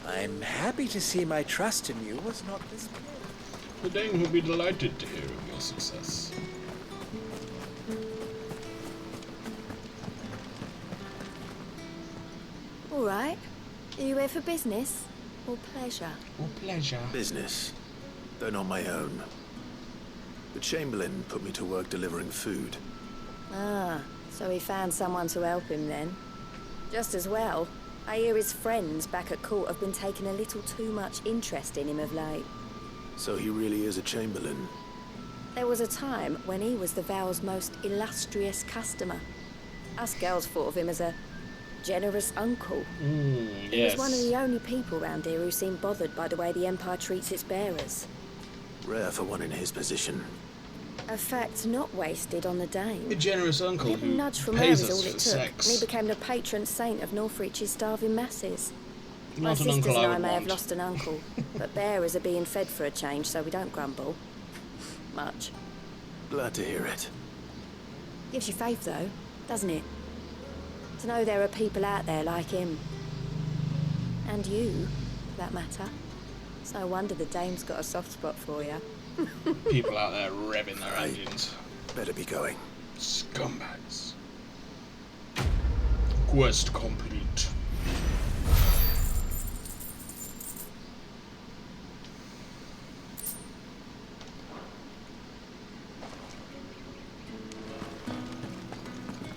I'm happy to see my trust in you was not misplaced. The Dame will be delighted to hear of your success. All right. Are you here for business or pleasure? Or pleasure. Business, though not my own. The Chamberlain put me to work delivering food. Ah, so he found someone to help him then. Just as well. I hear his friends back at court have been taking a little too much interest in him of late. So he really is a Chamberlain? There was a time when he was the Vale's most illustrious customer. Us girls thought of him as a generous uncle. He was one of the only people round here who seemed bothered by the way the Empire treats its bearers. Rare for one in his position. A fact not wasted on the Dane. A generous uncle A little who nudge from her pays was us all for it took, sex. and he became the patron saint of Northreach's starving masses. My Not an sisters uncle I and I would may have want. lost an uncle, but bearers are being fed for a change, so we don't grumble. Much. Glad to hear it. Gives you faith, though, doesn't it? To know there are people out there like him. And you, for that matter. It's no wonder the dame's got a soft spot for you. People out there revving their engines. Better be going. Scumbags. Quest complete.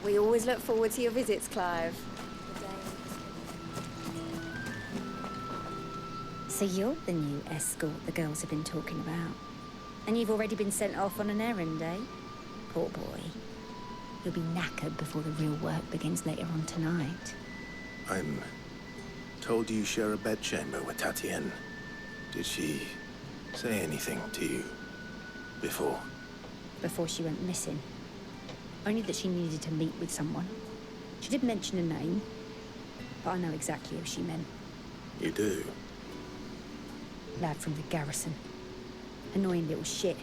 We always look forward to your visits, Clive. So you're the new escort the girls have been talking about. And you've already been sent off on an errand, eh? Poor boy. You'll be knackered before the real work begins later on tonight. I'm told you share a bedchamber with Tatienne. Did she say anything to you before? Before she went missing. Only that she needed to meet with someone. She did mention a name, but I know exactly who she meant. You do? Lad from the garrison. Annoying little shit.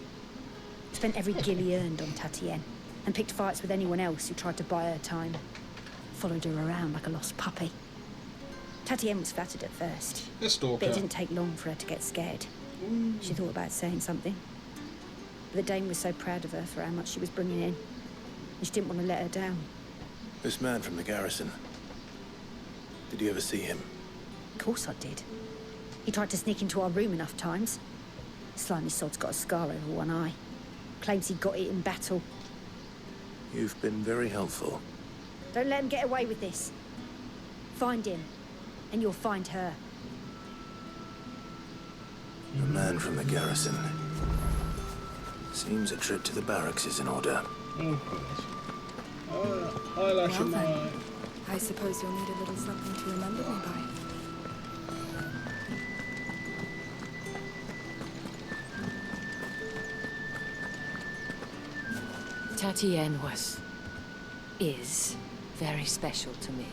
Spent every guil he earned on Tatienne, and picked fights with anyone else who tried to buy her time. Followed her around like a lost puppy. Tatienne was flattered at first, A stalker. but it didn't take long for her to get scared. She thought about saying something. But the Dane was so proud of her for how much she was bringing in, and she didn't want to let her down. This man from the garrison. Did you ever see him? Of course I did. He tried to sneak into our room enough times. Slimy sod's got a scar over one eye. Claims he got it in battle. You've been very helpful. Don't let him get away with this. Find him, and you'll find her. A man from the garrison. Seems a trip to the barracks is in order. Eyelash Well in my then, eye. I suppose you'll need a little something to remember me by. Tatienne is very special to me.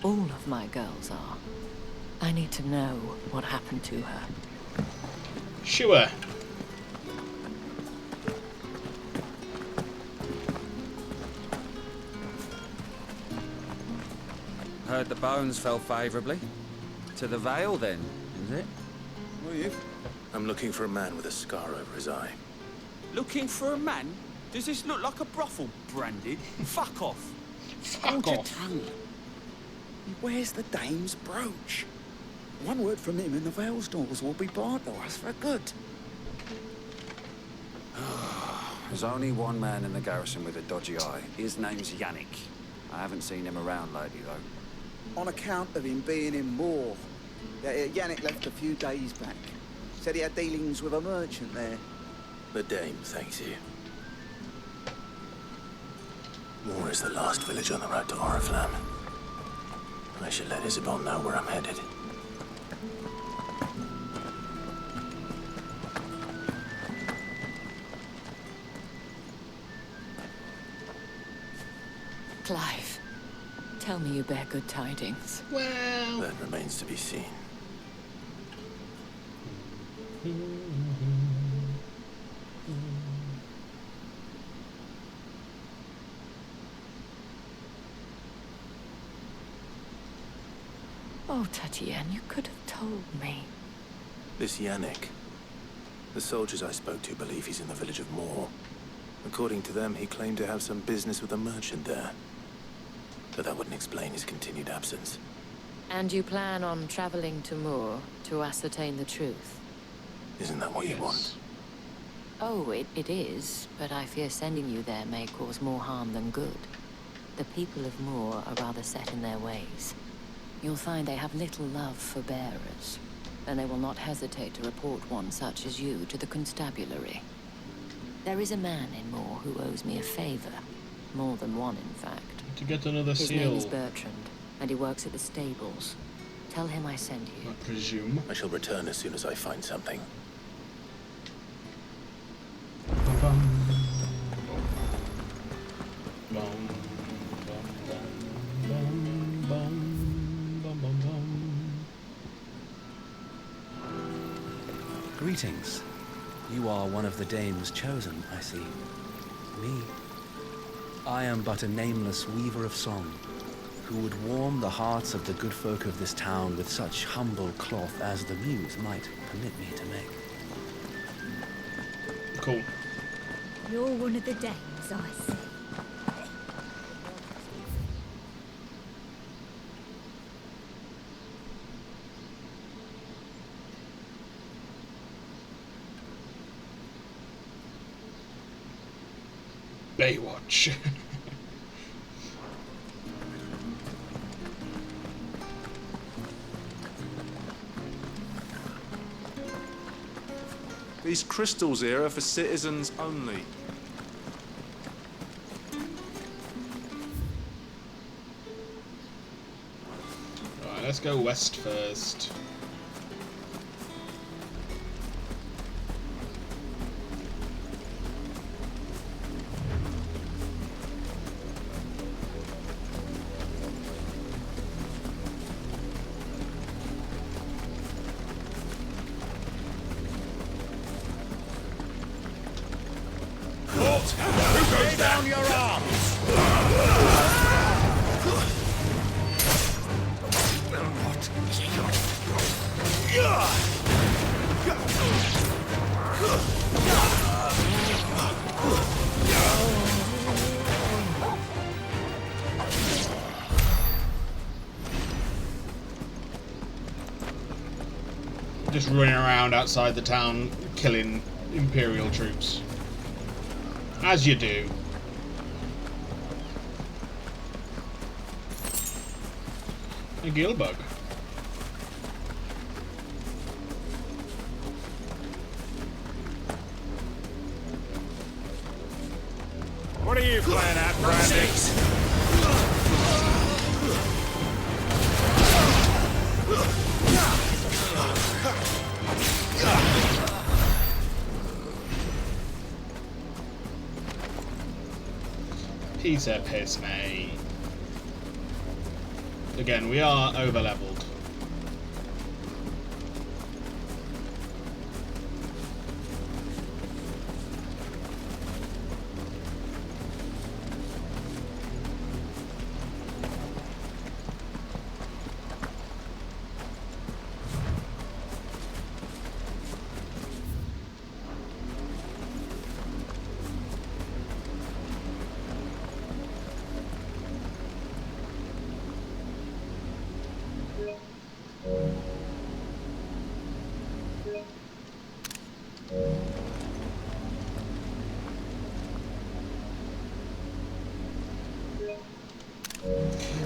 All of my girls are. I need to know what happened to her. Sure. Heard the bones fell favourably. To the Vale, then, is it? What are you? I'm looking for a man with a scar over his eye. Looking for a man? Does this look like a brothel, Branded? Fuck off. Hold your tongue. Where's the dame's brooch? One word from him and the Vale's doors will be barred to us for good. There's only one man in the garrison with a dodgy eye. His name's Yannick. I haven't seen him around lately, though. On account of him being in war. Yannick left a few days back. Said he had dealings with a merchant there. The dame thanks you. Moor is the last village on the road to Oriflamme. I should let Isabel know where I'm headed. Clive, tell me you bear good tidings. Well... That remains to be seen. Oh, Tatienne, you could have told me. This Yannick. The soldiers I spoke to believe he's in the village of Moor. According to them, he claimed to have some business with a merchant there. But that wouldn't explain his continued absence. And you plan on traveling to Moor to ascertain the truth? Isn't that what you want? Oh, it is, but I fear sending you there may cause more harm than good. The people of Moor are rather set in their ways. You'll find they have little love for bearers, and they will not hesitate to report one such as you to the constabulary. There is a man in Moor who owes me a favor. More than one, in fact. To get another His seal. name is Bertrand, and he works at the stables. Tell him I sent you. I presume. I shall return as soon as I find something. Greetings. You are one of the dames chosen, I see. Me. I am but a nameless weaver of song, who would warm the hearts of the good folk of this town with such humble cloth as the muse might permit me to make. Cool. You're one of the dames, I see. Baywatch. These crystals here are for citizens only. Right, let's go west first. Lay down your arms! Just running around outside the town, killing Imperial troops. As you do. A gillbug. What are you playing at, Brandy? Piece of piss, mate. Again, we are over-leveled.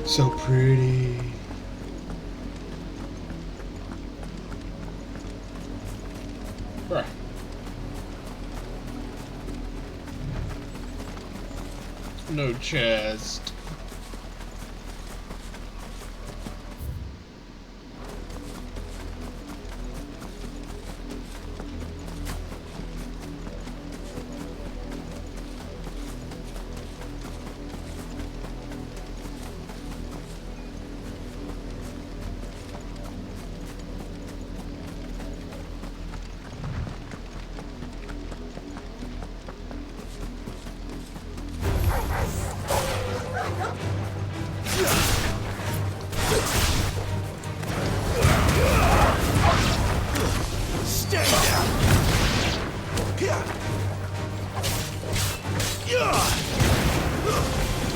So pretty. Bruh. No chest.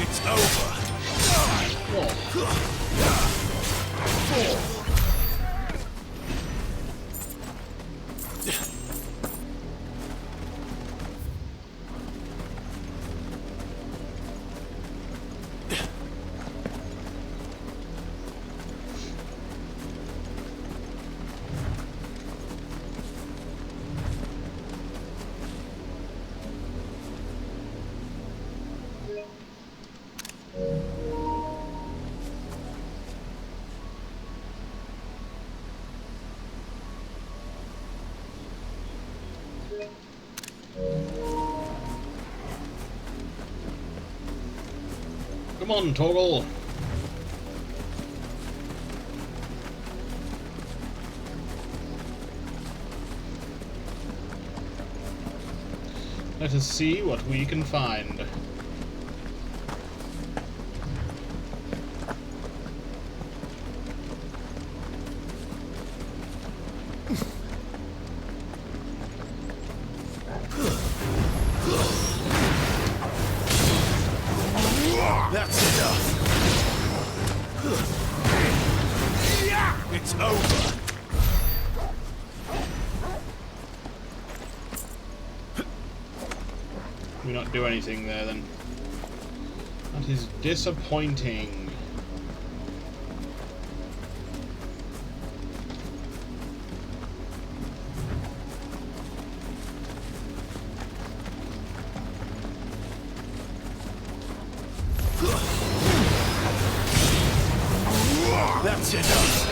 It's over. Come on, Torgal. Let us see what we can find. That's enough. It's over. We not do anything there then. That is disappointing. That's enough.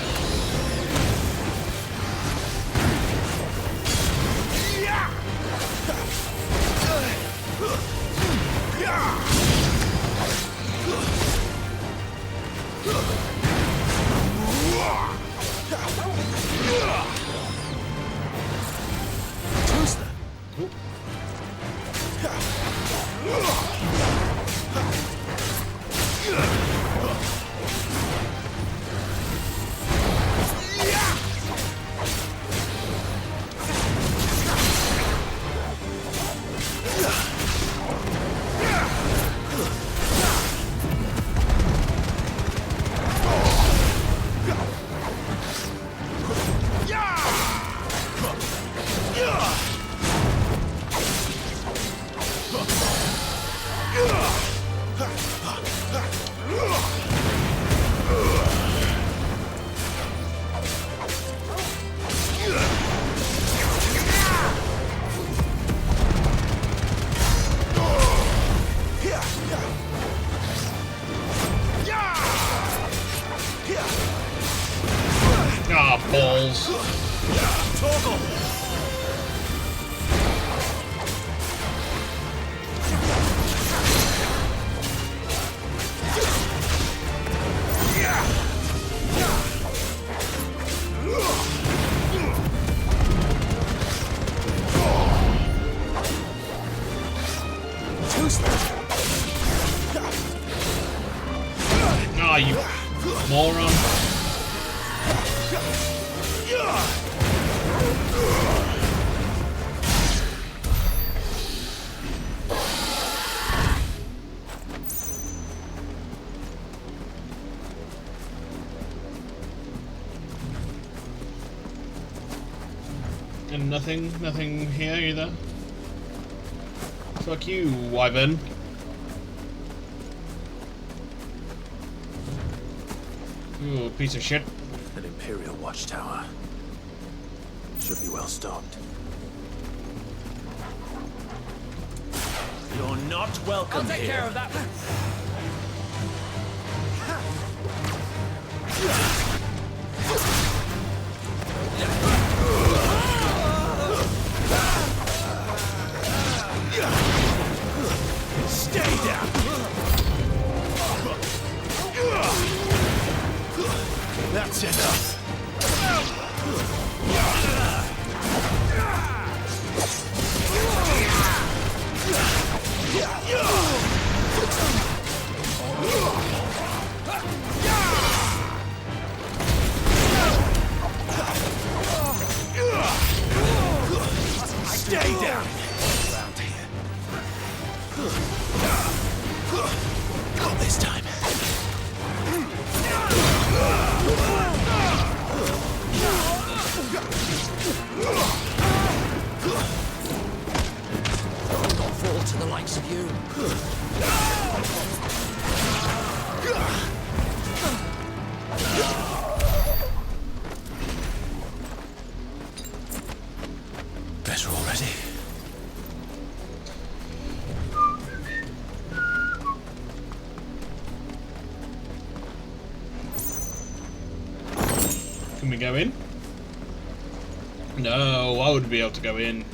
Ah, balls. Ah, you moron. And nothing here either. Fuck you, Wyvern. Ooh, piece of shit. An Imperial watchtower. Should be well stocked. You're not welcome I'll take here. care of that. Stay down. That's enough. Stay down. Around here. Not this time. Not fall to the likes of you. Better already. Can we go in? No, I wouldn't be able to go in.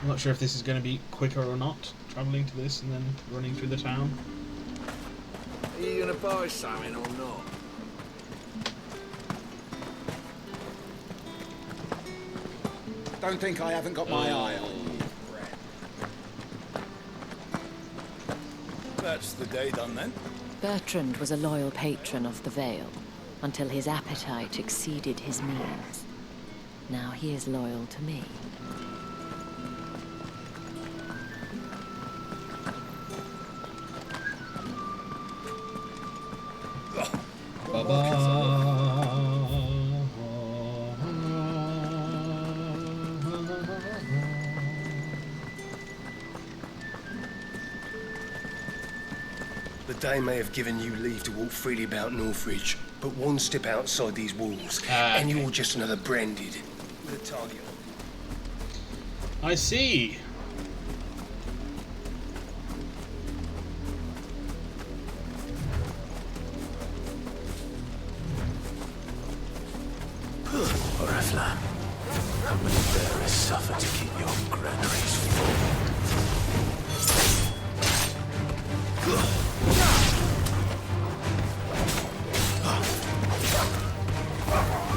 I'm not sure if this is going to be quicker or not, travelling to this and then running through the town. Are you gonna buy something or not? Don't think I haven't got my eye on you. That's the day done then. Bertrand was a loyal patron of the Vale, until his appetite exceeded his means. Now he is loyal to me. The day may have given you leave to walk freely about Northridge, but one step outside these walls, and you're just another branded with a target. I see. Orifla, how many bearers suffer to keep your granaries full?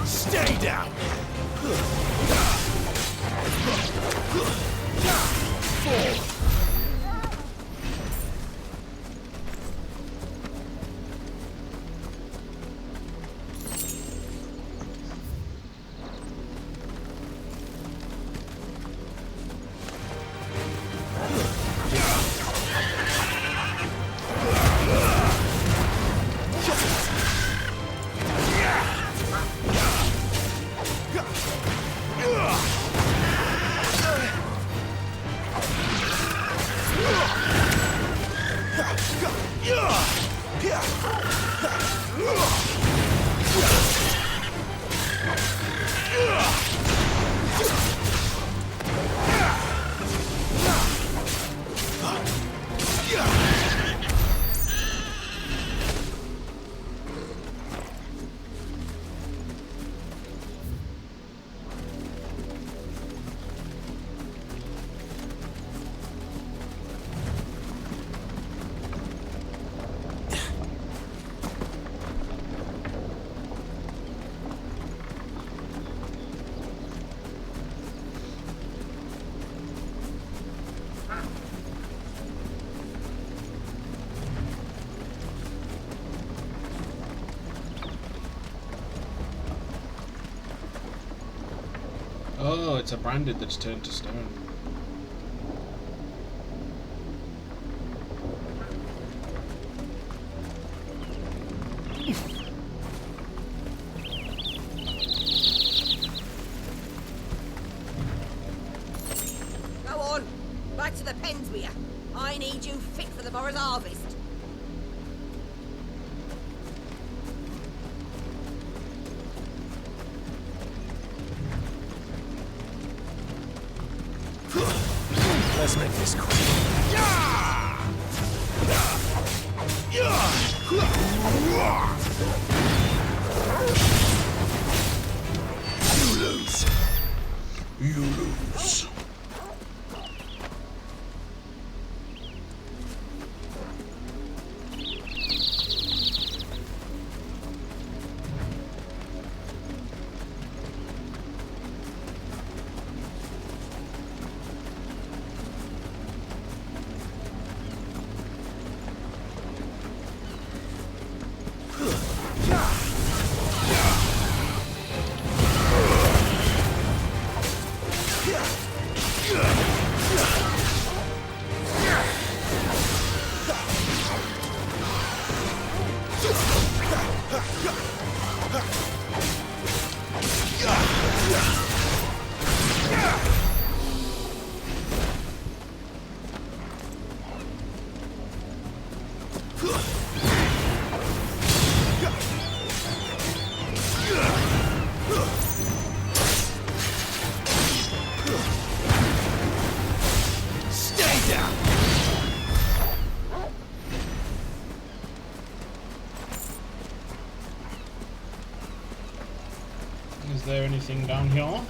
Stay down! Oh, it's a branded that's turned to stone. Go on, back to the pens with you. I need you fit for the morrow's harvest. Let's make this quick. You lose. You lose. Is there anything down here?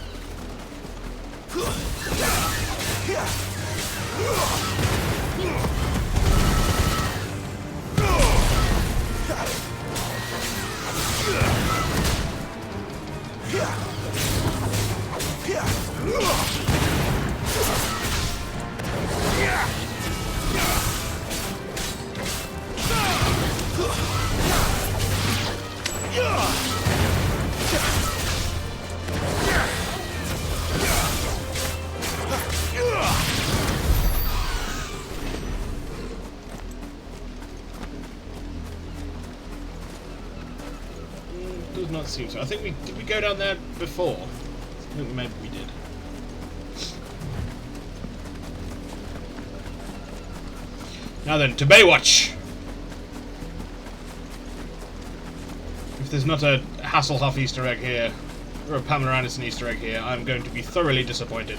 Does not seem so. I think did we go down there before? I think maybe we did. Now then, to Baywatch! If there's not a Hasselhoff Easter egg here, or a Pamela Anderson Easter egg here, I'm going to be thoroughly disappointed.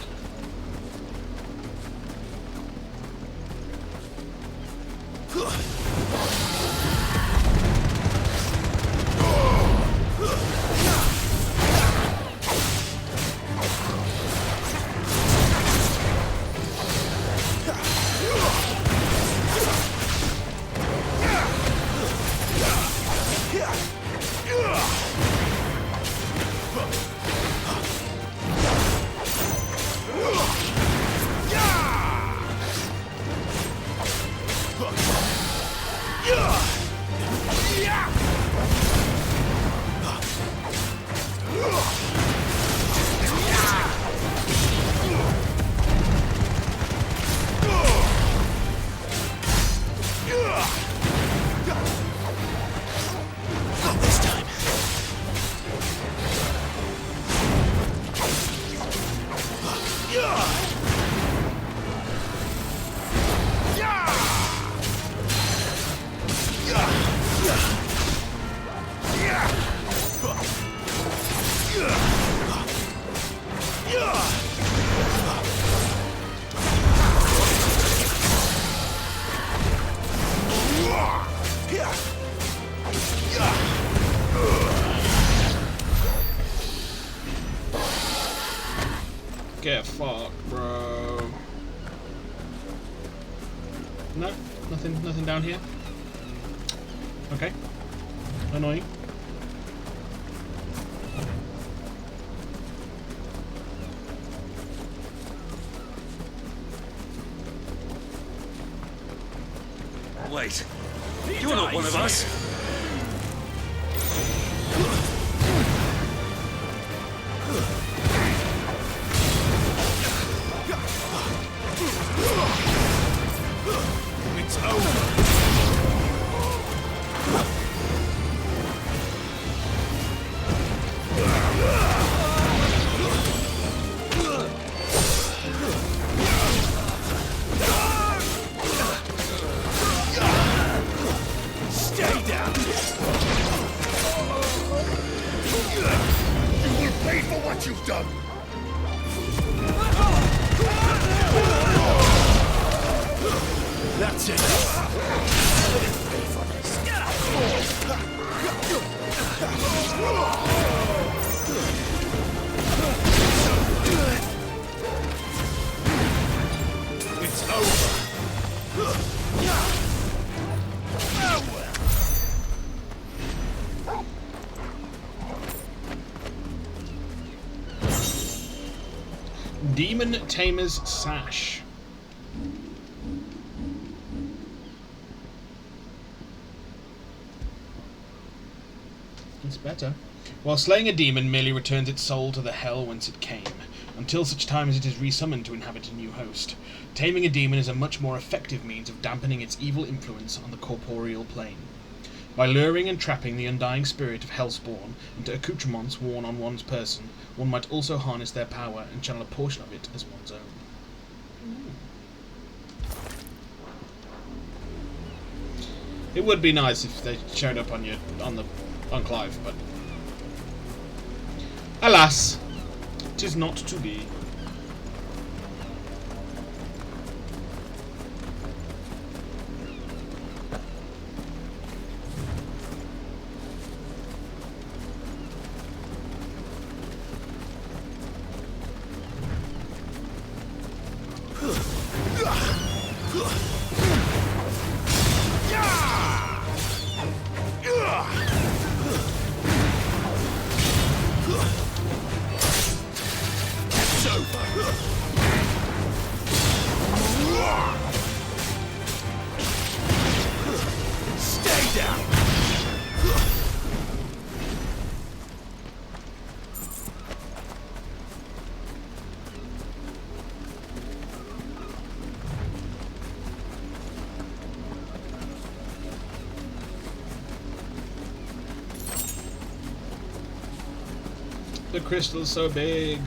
Get fucked, bro. No, nothing down here. Okay. Annoying. Wait, you're not one of us. It's over. Stay down! You will pay for what you've done! That's it. It's over. Demon Tamer's Sash. It's better. While slaying a demon merely returns its soul to the hell whence it came, until such time as it is resummoned to inhabit a new host. Taming a demon is a much more effective means of dampening its evil influence on the corporeal plane. By luring and trapping the undying spirit of Hellspawn into accoutrements worn on one's person, one might also harness their power and channel a portion of it as one's own. It would be nice if they showed up on Clive, but alas, 'tis not to be. The crystal's so big.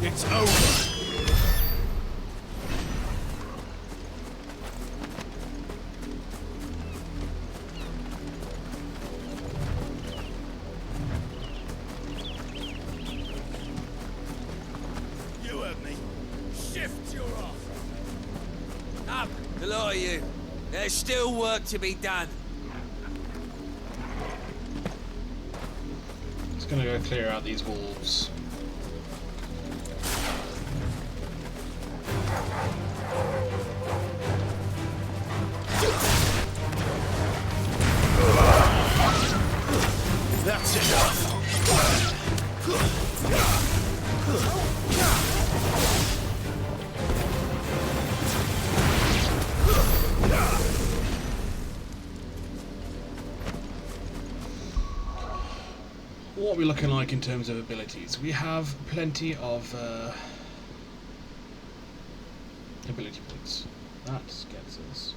It's over. You heard me. Shift your off. Up, the lot of you. There's still work to be done. Just gonna go clear out these wolves. That's enough. What are we looking like in terms of abilities? We have plenty of ability points. That gets us.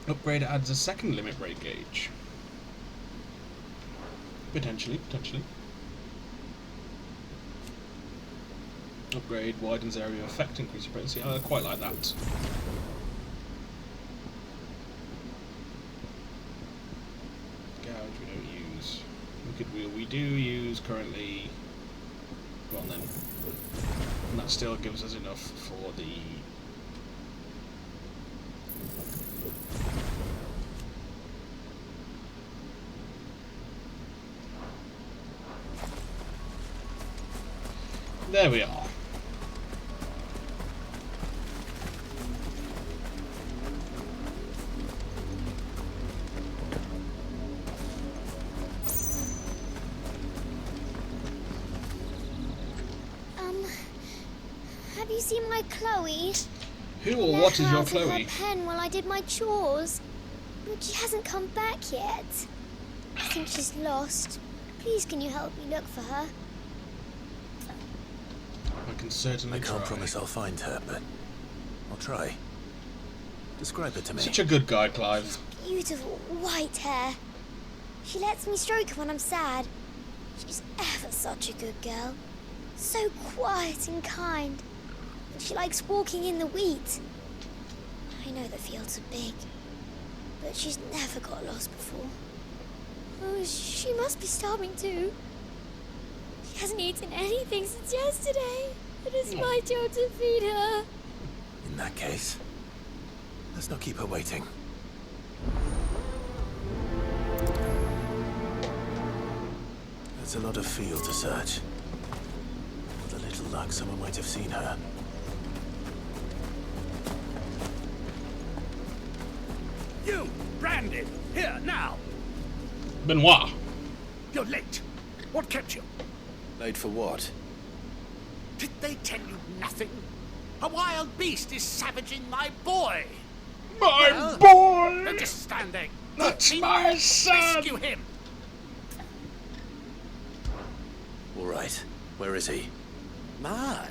Upgrade adds a second limit break gauge. Potentially. Upgrade widens area of effect, increase your potency. I quite like that. Gouge we don't use. Wicked Wheel we do use currently. Go on then. And that still gives us enough for the there we are. Have you seen my Chloe? Who or what is your Her Chloe? pen while I did my chores, but she hasn't come back yet. I think she's lost. Please, can you help me look for her? I can certainly I can't try. promise I'll find her, but I'll try. Describe her to me. Such a good guy, Clive. Beautiful white hair. She lets me stroke her when I'm sad. She's ever such a good girl. So quiet and kind. And she likes walking in the wheat. I know the fields are big, but she's never got lost before. Oh, she must be starving too. She hasn't eaten anything since yesterday. It is my job to feed her. In that case, let's not keep her waiting. There's a lot of field to search. With a little luck, someone might have seen her. You, Brandon, here now. Benoit. You're late. What kept you? Late for what? Did they tell you nothing? A wild beast is savaging my boy. My boy! Don't just stand there. That's We my must son! Rescue him. All right. Where is he? My.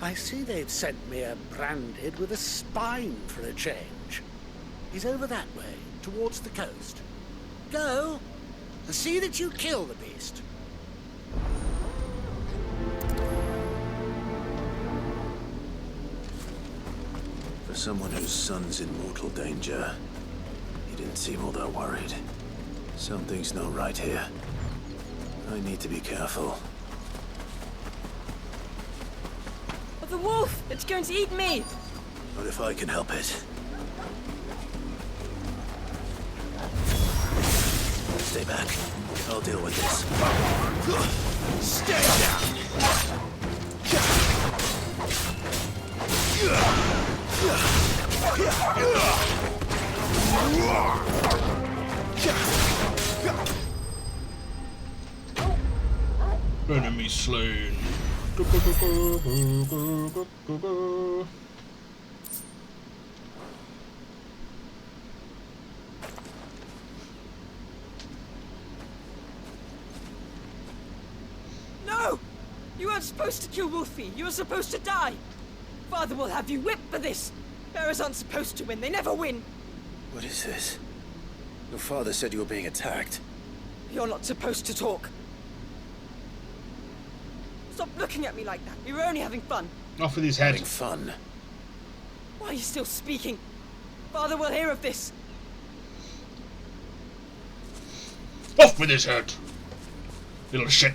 I see they've sent me a branded with a spine for a change. He's over that way, towards the coast. Go, and see that you kill the beast. For someone whose son's in mortal danger, he didn't seem all that worried. Something's not right here. I need to be careful. The wolf! It's going to eat me! Not if I can help it. Stay back. I'll deal with this. Stay down! Enemy slain. No! You weren't supposed to kill Wolfie. You were supposed to die. Father will have you whipped for this. Bearers aren't supposed to win. They never win. What is this? Your father said you were being attacked. You're not supposed to talk. Stop looking at me like that. We were only having fun. Off with his head. Having fun? Why are you still speaking? Father will hear of this. Off with his head. Little shit.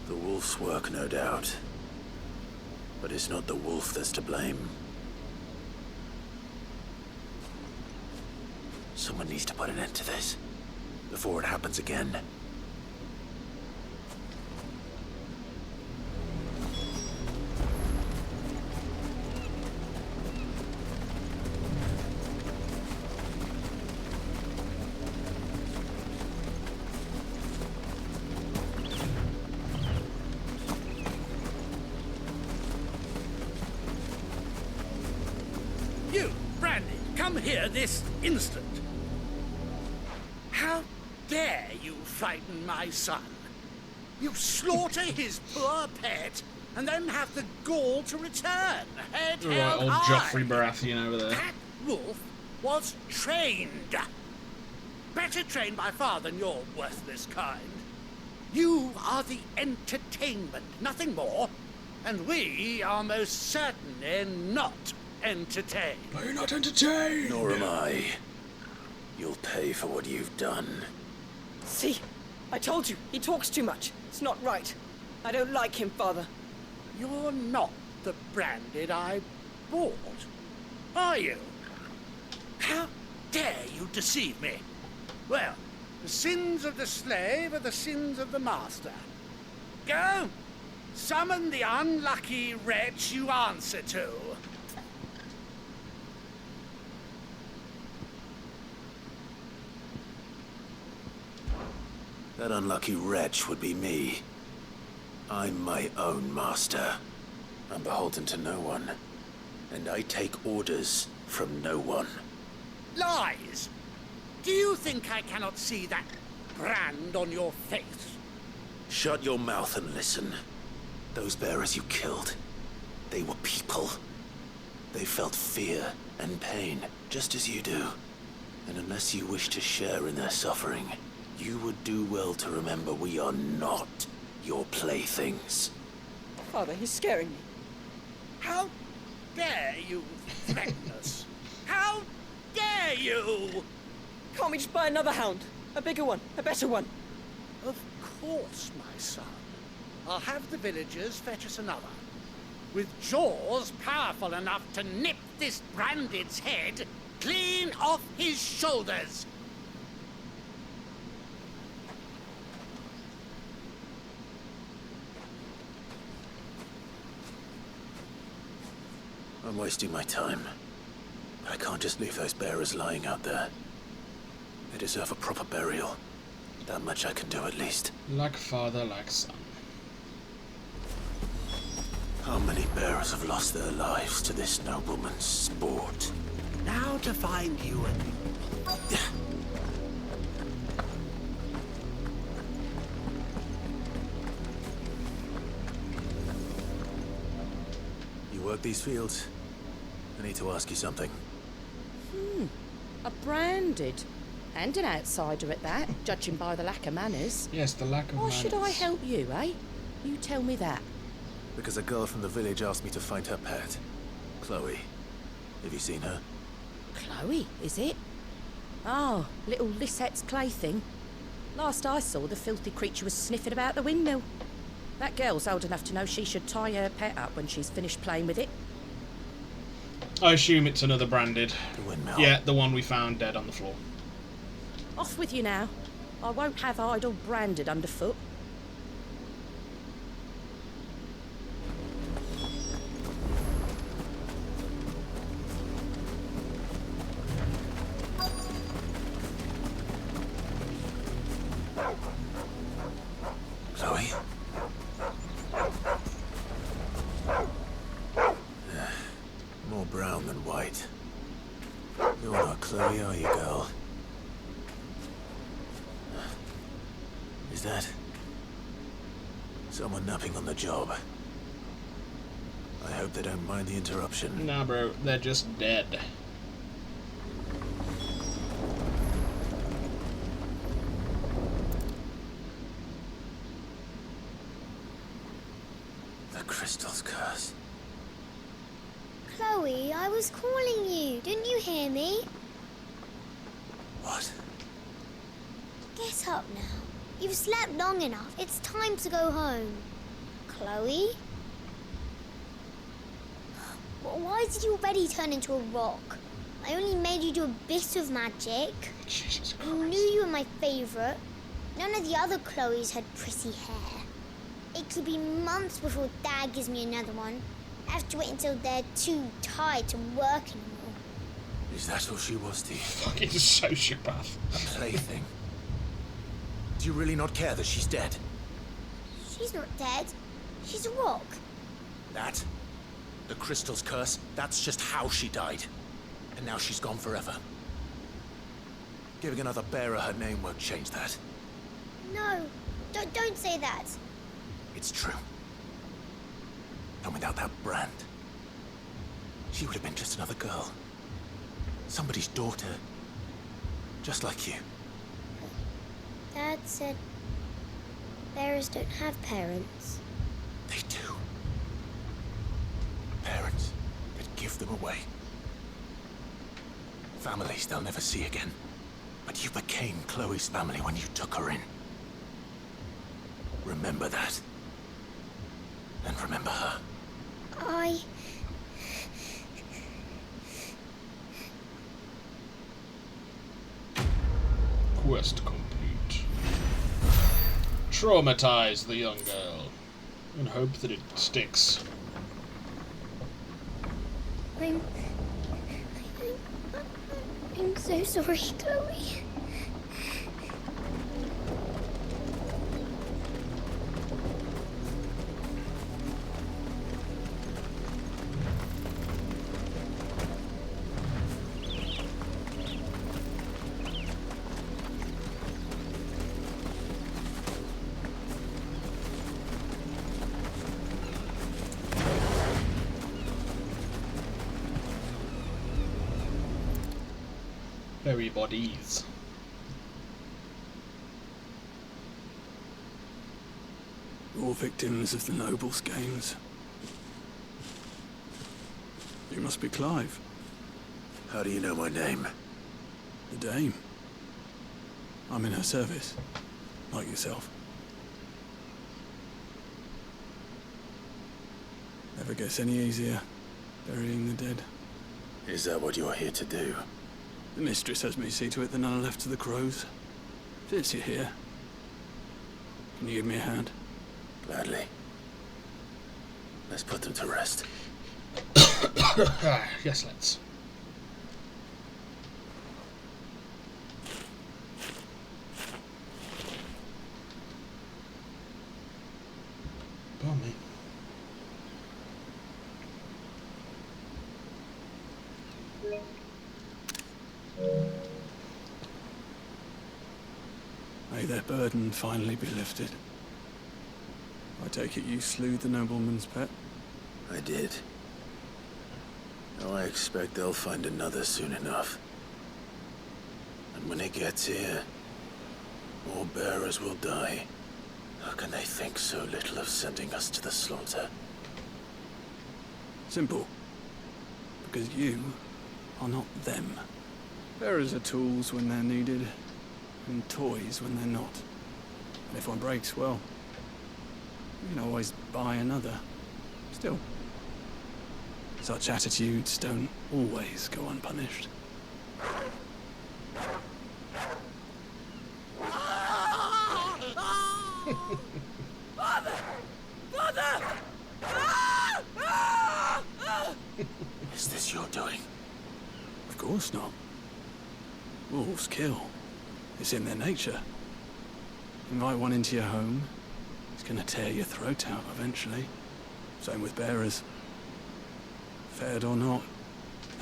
The wolf's work, no doubt. But it's not the wolf that's to blame. Someone needs to put an end to this, before it happens again. You, Brandy, come here this instant. How dare you frighten my son? You slaughter his poor pet, and then have the gall to return, head Right, held old high. Joffrey Baratheon over there. That wolf was trained. Better trained by far than your worthless kind. You are the entertainment, nothing more. And we are most certainly not entertained. Are you not entertained? Nor am I. You'll pay for what you've done. See? I told you. He talks too much. It's not right. I don't like him, Father. You're not the Branded I bought, are you? How dare you deceive me? Well, the sins of the slave are the sins of the master. Go! Summon the unlucky wretch you answer to. That unlucky wretch would be me. I'm my own master. I'm beholden to no one. And I take orders from no one. Lies! Do you think I cannot see that brand on your face? Shut your mouth and listen. Those bearers you killed, they were people. They felt fear and pain, just as you do. And unless you wish to share in their suffering, you would do well to remember we are not your playthings. Father, he's scaring me. How dare you threaten us? How dare you? Can't we just buy another hound? A bigger one, a better one. Of course, my son. I'll have the villagers fetch us another. With jaws powerful enough to nip this Branded's head clean off his shoulders. I'm wasting my time. But I can't just leave those bearers lying out there. They deserve a proper burial. That much I can do at least. Like father, like son. How many bearers have lost their lives to this nobleman's sport? Now to find you and... You work these fields? I need to ask you something. A Branded. And an outsider at that, judging by the lack of manners. Yes, the lack of Why manners. should I help you, eh? You tell me that. Because a girl from the village asked me to find her pet. Chloe. Have you seen her? Chloe, is it? Oh, little Lisette's plaything. Last I saw, the filthy creature was sniffing about the windmill. That girl's old enough to know she should tie her pet up when she's finished playing with it. I assume it's another Branded. The windmill. Yeah, the one we found dead on the floor. Off with you now. I won't have idle Branded underfoot. Chloe are you, girl? Is that someone napping on the job? I hope they don't mind the interruption. Nah, bro, they're just dead. The crystal's curse. Chloe, I was calling you. Didn't you hear me? What? Get up now. You've slept long enough. It's time to go home. Chloe? Why did you already turn into a rock? I only made you do a bit of magic. Jesus Christ. I knew you were my favourite. None of the other Chloes had pretty hair. It could be months before Dad gives me another one. I have to wait until they're too tired to work anymore. Is that all she was to you? Fucking sociopath. A plaything. Do you really not care that she's dead? She's not dead. She's a rock. That? The crystal's curse? That's just how she died. And now she's gone forever. Giving another bearer her name won't change that. No, don't say that. It's true. And without that brand, she would have been just another girl. Somebody's daughter. Just like you. Dad said bearers don't have parents. They do. Parents that give them away. Families they'll never see again. But you became Chloe's family when you took her in. Remember that. And remember her. Quest complete. Traumatize the young girl. And hope that it sticks. I'm so sorry, Chloe. Very bodies. All victims of the Nobles' games. You must be Clive. How do you know my name? The Dame. I'm in her service, like yourself. Never gets any easier, burying the dead. Is that what you're here to do? The mistress has me see to it that none are left to the crows. Since you're here, can you give me a hand? Gladly. Let's put them to rest. Yes, let's. Bummy. May their burden finally be lifted. I take it you slew the nobleman's pet? I did. Now I expect they'll find another soon enough. And when it gets here, more bearers will die. How can they think so little of sending us to the slaughter? Simple. Because you are not them. Bearers are tools when they're needed, and toys when they're not. And if one breaks, well, you can always buy another. Still, such attitudes don't always go unpunished. Father! Father! Is this your doing? Of course not. Wolves kill. It's in their nature. Invite one into your home, it's gonna tear your throat out eventually. Same with bearers. Fed or not,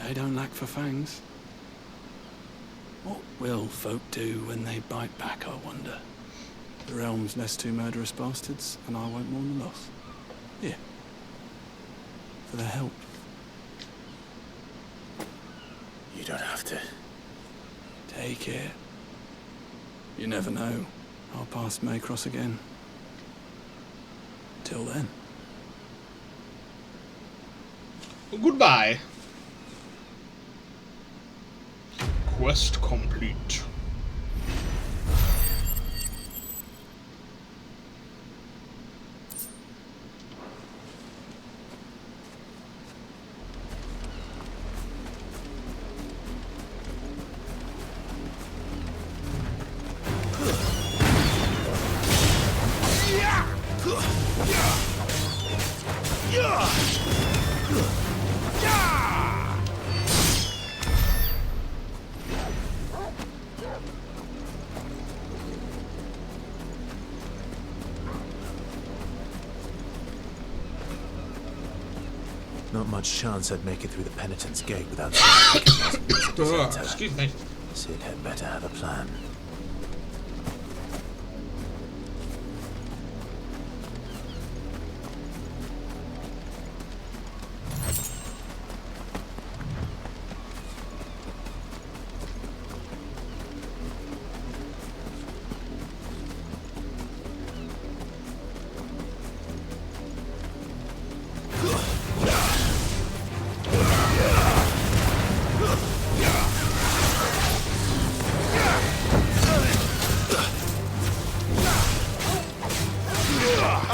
they don't lack for fangs. What will folk do when they bite back, I wonder? The realm's nest two murderous bastards, and I won't mourn the loss. Here. For their help. You don't have to. Take it. You never know. Our paths may cross again. Till then. Goodbye. Quest complete. Not much chance I'd make it through the Penitent's Gate without Excuse me. Sid had better have a plan.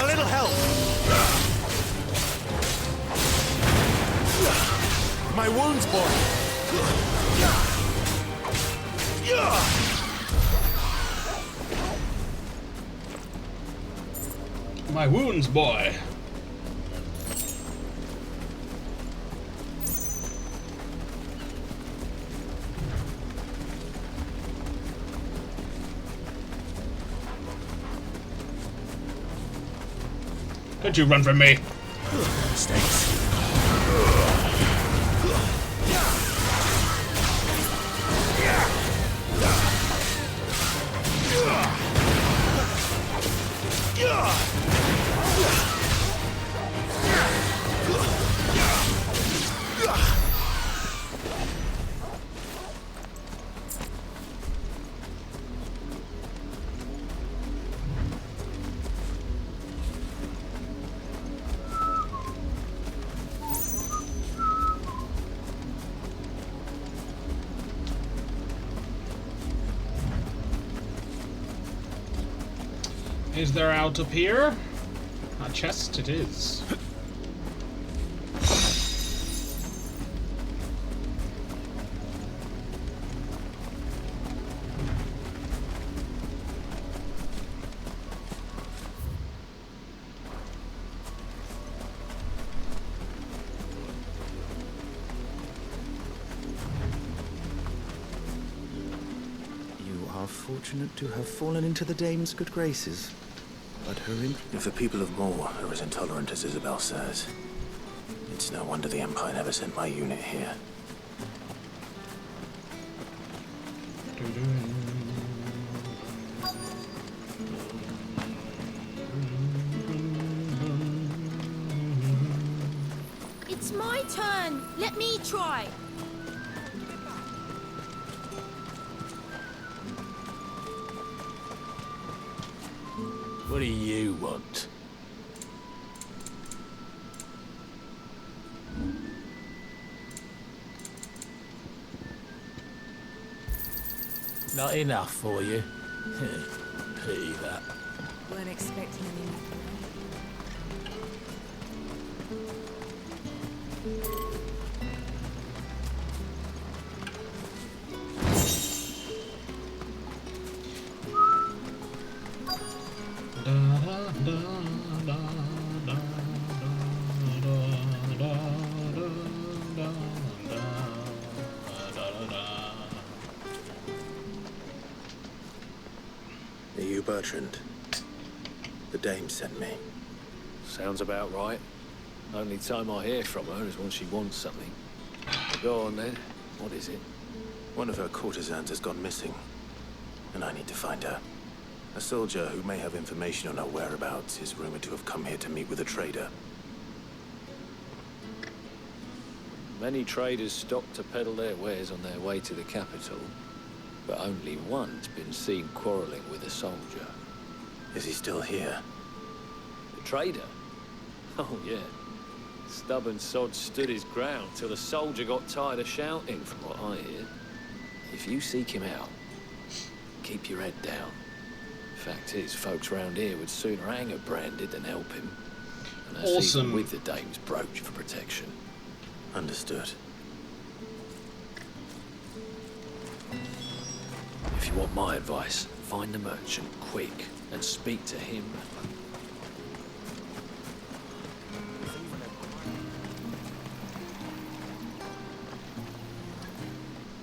A little help. My wounds, boy. My wounds, boy. Don't you run from me. Mistakes. Is there out up here? A chest it is. You are fortunate to have fallen into the dame's good graces. But her If the people of Moor are as intolerant as Isabel says, it's no wonder the Empire never sent my unit here. It's my turn. Let me try. What do you want? Not enough for you? Pity that. Weren't expecting any. Are you Bertrand? The dame sent me. Sounds about right. Only time I hear from her is when she wants something. Go on then. What is it? One of her courtesans has gone missing, and I need to find her. A soldier who may have information on her whereabouts is rumored to have come here to meet with a trader. Many traders stopped to peddle their wares on their way to the capital, but only one's been seen quarreling with a soldier. Is he still here? The trader? Oh, yeah. Stubborn sod stood his ground till the soldier got tired of shouting, from what I hear. If you seek him out, keep your head down. Fact is, folks round here would sooner hang a branded than help him. And that's even with the dame's brooch for protection. Understood. If you want my advice, find the merchant quick and speak to him.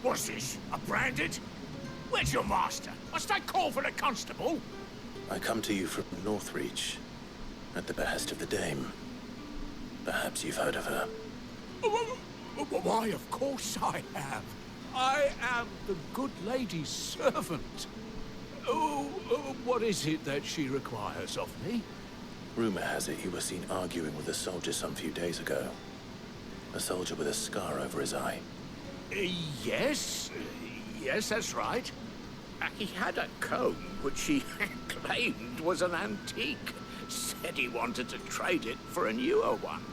What's this? A branded? Where's your master? Must I call for the constable? I come to you from Northreach, at the behest of the dame. Perhaps you've heard of her. Why, of course I have. I am the good lady's servant. What is it that she requires of me? Rumor has it you were seen arguing with a soldier some few days ago. A soldier with a scar over his eye. Yes, that's right. He had a comb which he claimed was an antique. Said he wanted to trade it for a newer one.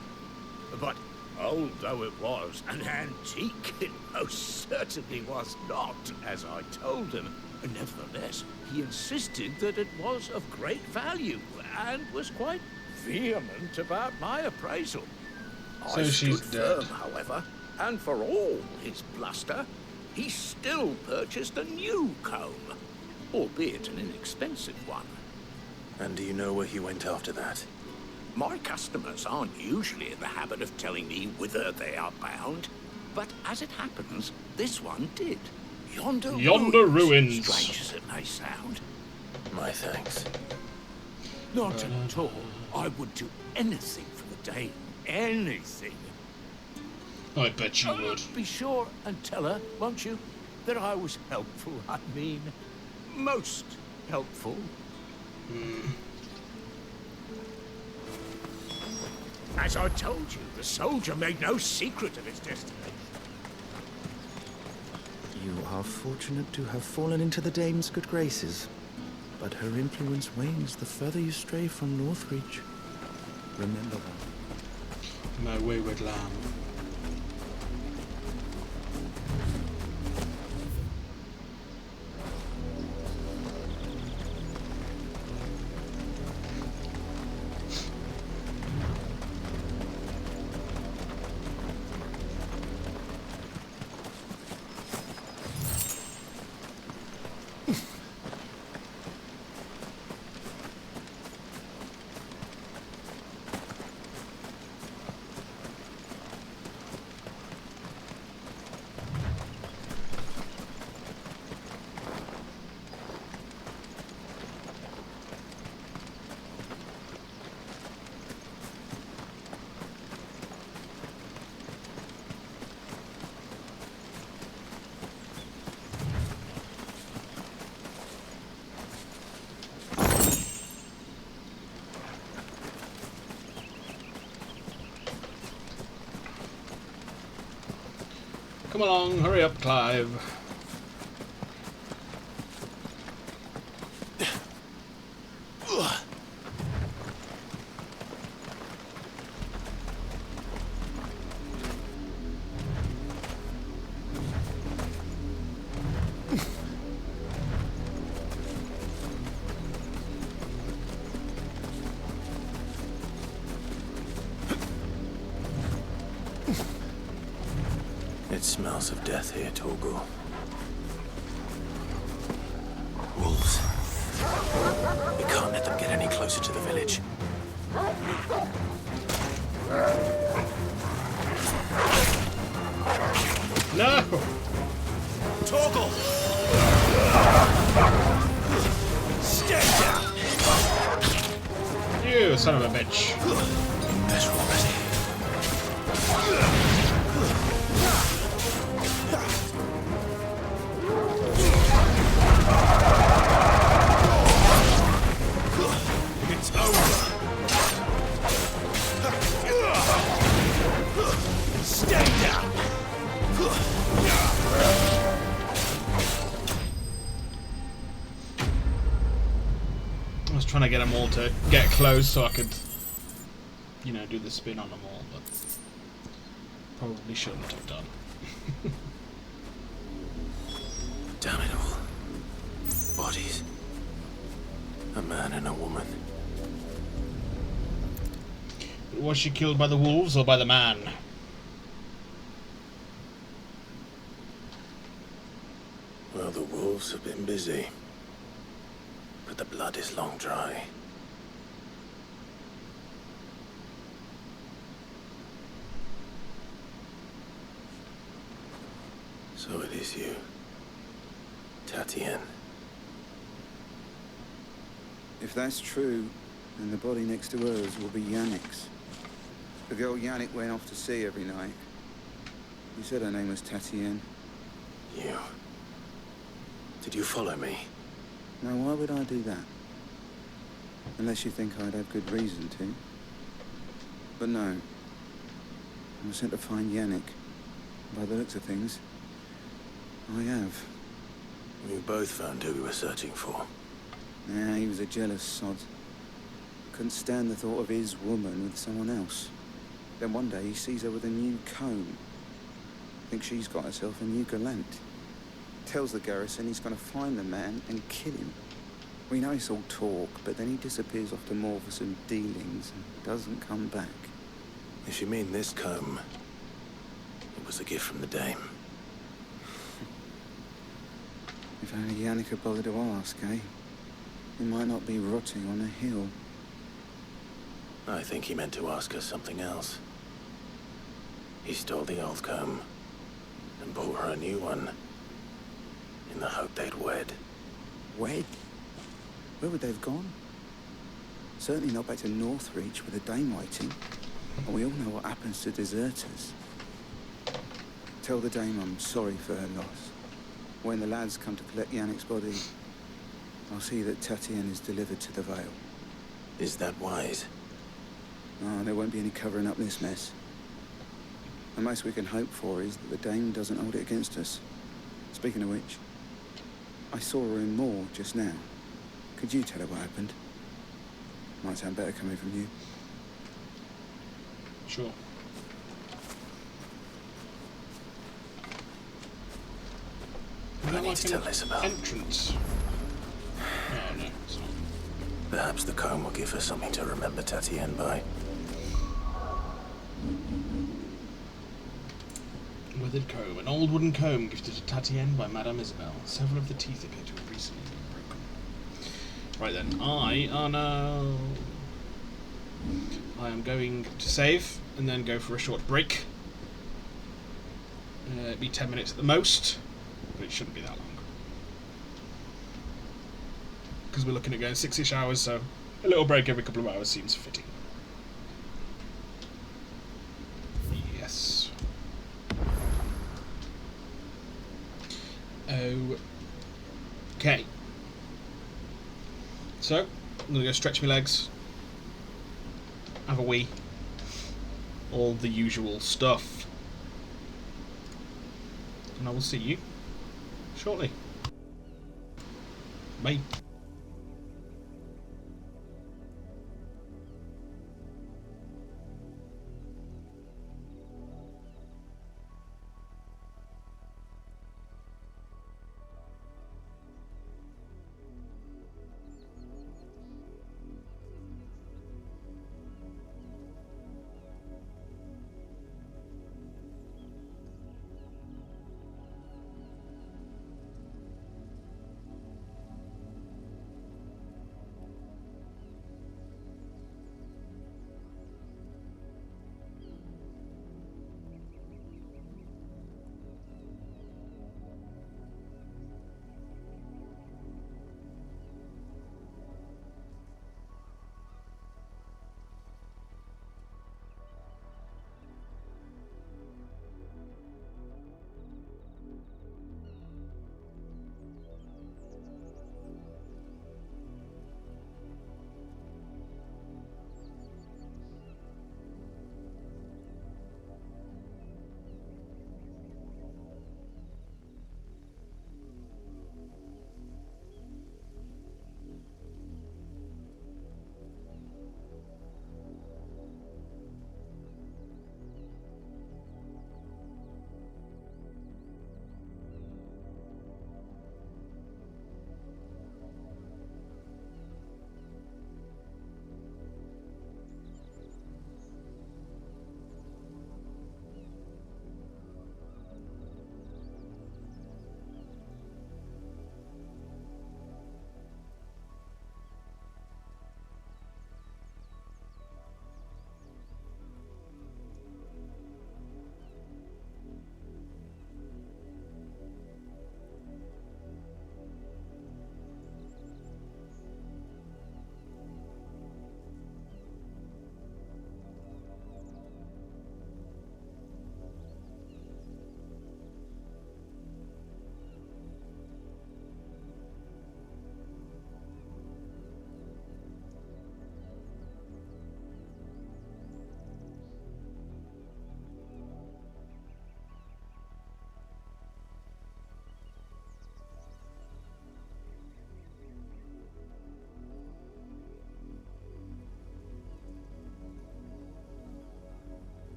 But old though it was, an antique it most certainly was not, as I told him. Nevertheless, he insisted that it was of great value, and was quite vehement about my appraisal. So I she's stood dead. firm, however, and for all his bluster, he still purchased a new comb, albeit an inexpensive one. And do you know where he went after that? My customers aren't usually in the habit of telling me whither they are bound, but as it happens, this one did. Yonder ruins. Strange as it may sound. My thanks. Not at all. I would do anything for the dame. Anything. I bet you would. Be sure and tell her, won't you, that I was helpful. I mean, most helpful. As I told you, the soldier made no secret of his destination. You are fortunate to have fallen into the dame's good graces, but her influence wanes the further you stray from Northreach. Remember that. My wayward lamb. Come along, hurry up, Clive. It smells of death here, Torgal. Wolves. We can't let them get any closer to the village. No! Torgal! Stay down! You son of a bitch. Better already. trying to get them all to get close so I could, you know, do the spin on them all, but probably shouldn't have done. Damn it all. Bodies. A man and a woman. Was she killed by the wolves or by the man? Well, the wolves have been busy. But the blood is long dry. So it is you, Tatienne. If that's true, then the body next to hers will be Yannick's. The girl Yannick went off to sea every night. You said her name was Tatienne. You... Did you follow me? Now, why would I do that? Unless you think I'd have good reason to. But no. I was sent to find Yannick. By the looks of things, I have. We both found who we were searching for. Yeah, he was a jealous sod. Couldn't stand the thought of his woman with someone else. Then one day he sees her with a new comb. Thinks she's got herself a new gallant. Tells the garrison he's going to find the man and kill him. We know it's all talk, but then he disappears off to more for some dealings and doesn't come back. If you mean this comb, it was a gift from the dame. If only Yannick had bothered to ask, eh? He might not be rotting on a hill. I think he meant to ask her something else. He stole the old comb and bought her a new one in the hope they'd wed. Wed? Where would they have gone? Certainly not back to Northreach with a dame waiting. And we all know what happens to deserters. Tell the dame I'm sorry for her loss. When the lads come to collect Yannick's body, I'll see that Tatienne is delivered to the Vale. Is that wise? No, there won't be any covering up this mess. The most we can hope for is that the dame doesn't hold it against us. Speaking of which, I saw her in Moor just now. Could you tell her what happened? Might sound better coming from you. Sure. I need to tell Isabel. Entrance. Oh no, it's not. Perhaps the comb will give her something to remember Tatienne by. Withered comb. An old wooden comb gifted to Tatienne by Madame Isabel. Several of the teeth appear to have recently been broken. Right then, oh no. I am going to save and then go for a short break. It'll be 10 minutes at the most, but it shouldn't be that long. Because we're looking at going 6-ish hours, so a little break every couple of hours seems fitting. Yes. Okay. So, I'm going to go stretch my legs, have a wee, all the usual stuff. And I will see you shortly. Bye.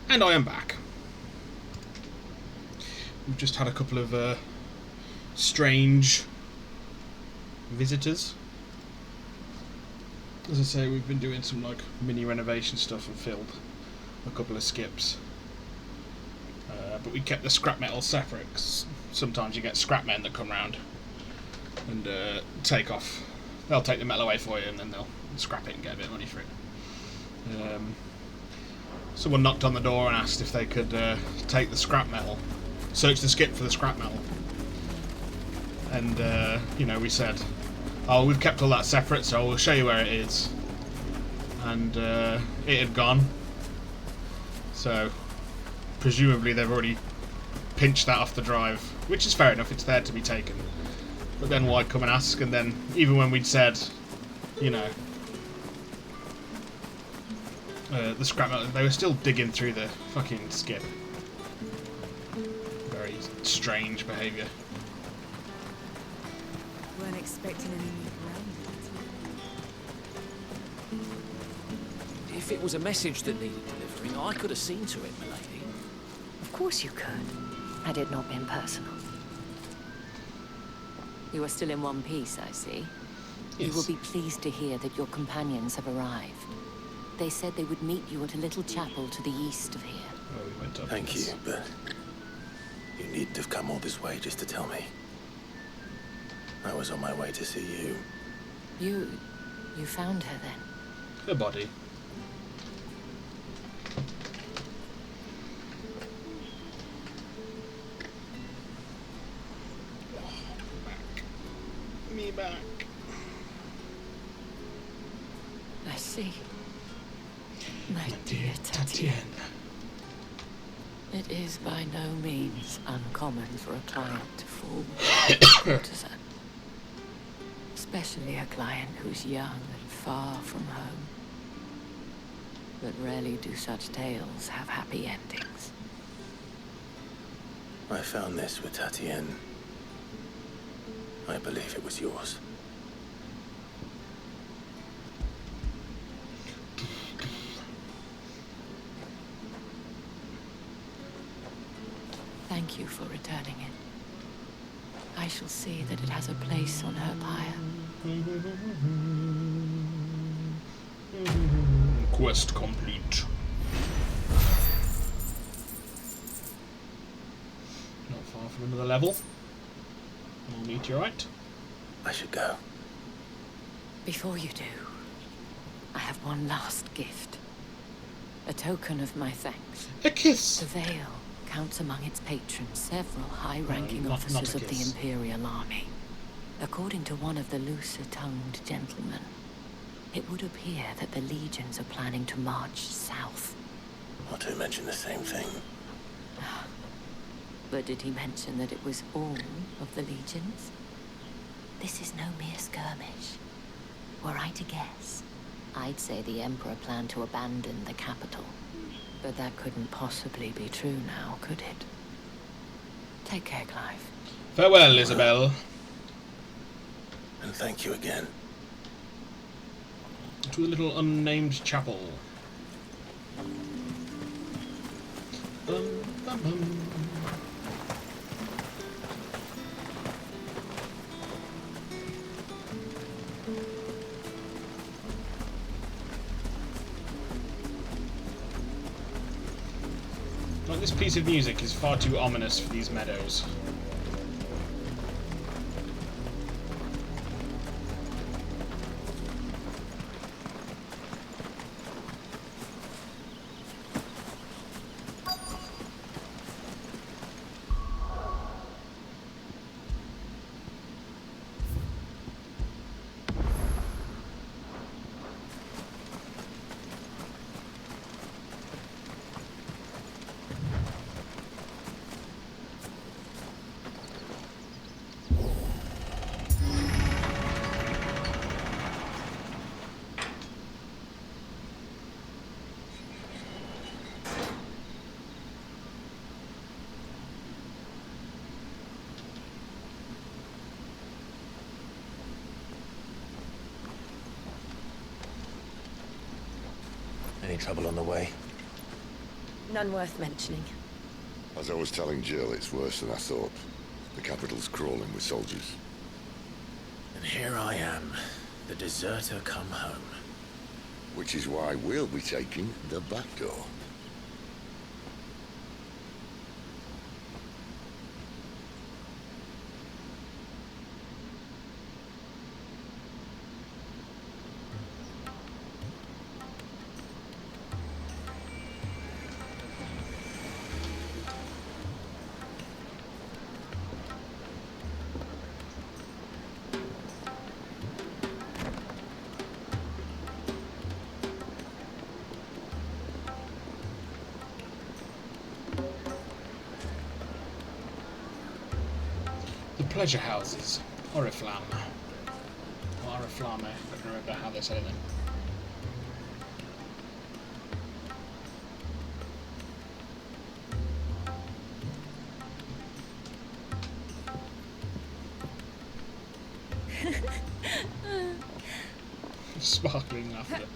And I am back. We've just had a couple of strange visitors. As I say, we've been doing some like mini renovation stuff and filled a couple of skips. But we kept the scrap metal separate, 'cause sometimes you get scrap men that come round and take off. They'll take the metal away for you and then they'll scrap it and get a bit of money for it. Someone knocked on the door and asked if they could take the scrap metal, search the skip for the scrap metal. And, you know, we said, oh, we've kept all that separate, so we'll show you where it is. And it had gone. So, presumably they've already pinched that off the drive, which is fair enough, it's there to be taken. But then why come and ask? And then, even when we'd said, you know, the scrap metal, they were still digging through the fucking skip. Very strange behaviour. Weren't expecting any new ground. If it was a message that needed delivering, I could have seen to it, milady. Of course you could, had it not been personal. You are still in one piece, I see. Yes. You will be pleased to hear that your companions have arrived. They said they would meet you at a little chapel to the east of here. Oh, we went up. Thank you, but you needn't have come all this way just to tell me. I was on my way to see you. You found her then? Her body. Me back. I see. My dear Tatienne. It is by no means uncommon for a client to fall courtesan. Especially a client who's young and far from home. But rarely do such tales have happy endings. I found this with Tatienne. I believe it was yours. Thank you for returning it. I shall see that it has a place on her pyre. Quest complete. Not far from another level. We'll meteorite. I should go. Before you do, I have one last gift. A token of my thanks. A kiss. The Vale counts among its patrons several high-ranking officers of the Imperial Army. According to one of the looser-tongued gentlemen, it would appear that the legions are planning to march south. Not to mention the same thing. But did he mention that it was all of the legions? This is no mere skirmish. Were I to guess, I'd say the Emperor planned to abandon the capital. But that couldn't possibly be true now, could it? Take care, Clive. Farewell, Isabel. And thank you again. To a little unnamed chapel. Bum, bum, bum. Like, this piece of music is far too ominous for these meadows. Any trouble on the way? None worth mentioning. As I was telling Jill, it's worse than I thought. The capital's crawling with soldiers. And here I am, the deserter come home. Which is why we'll be taking the back door. Pleasure houses. Oriflamme. Or Oriflamme. I don't remember how they say them. Sparkling laughter.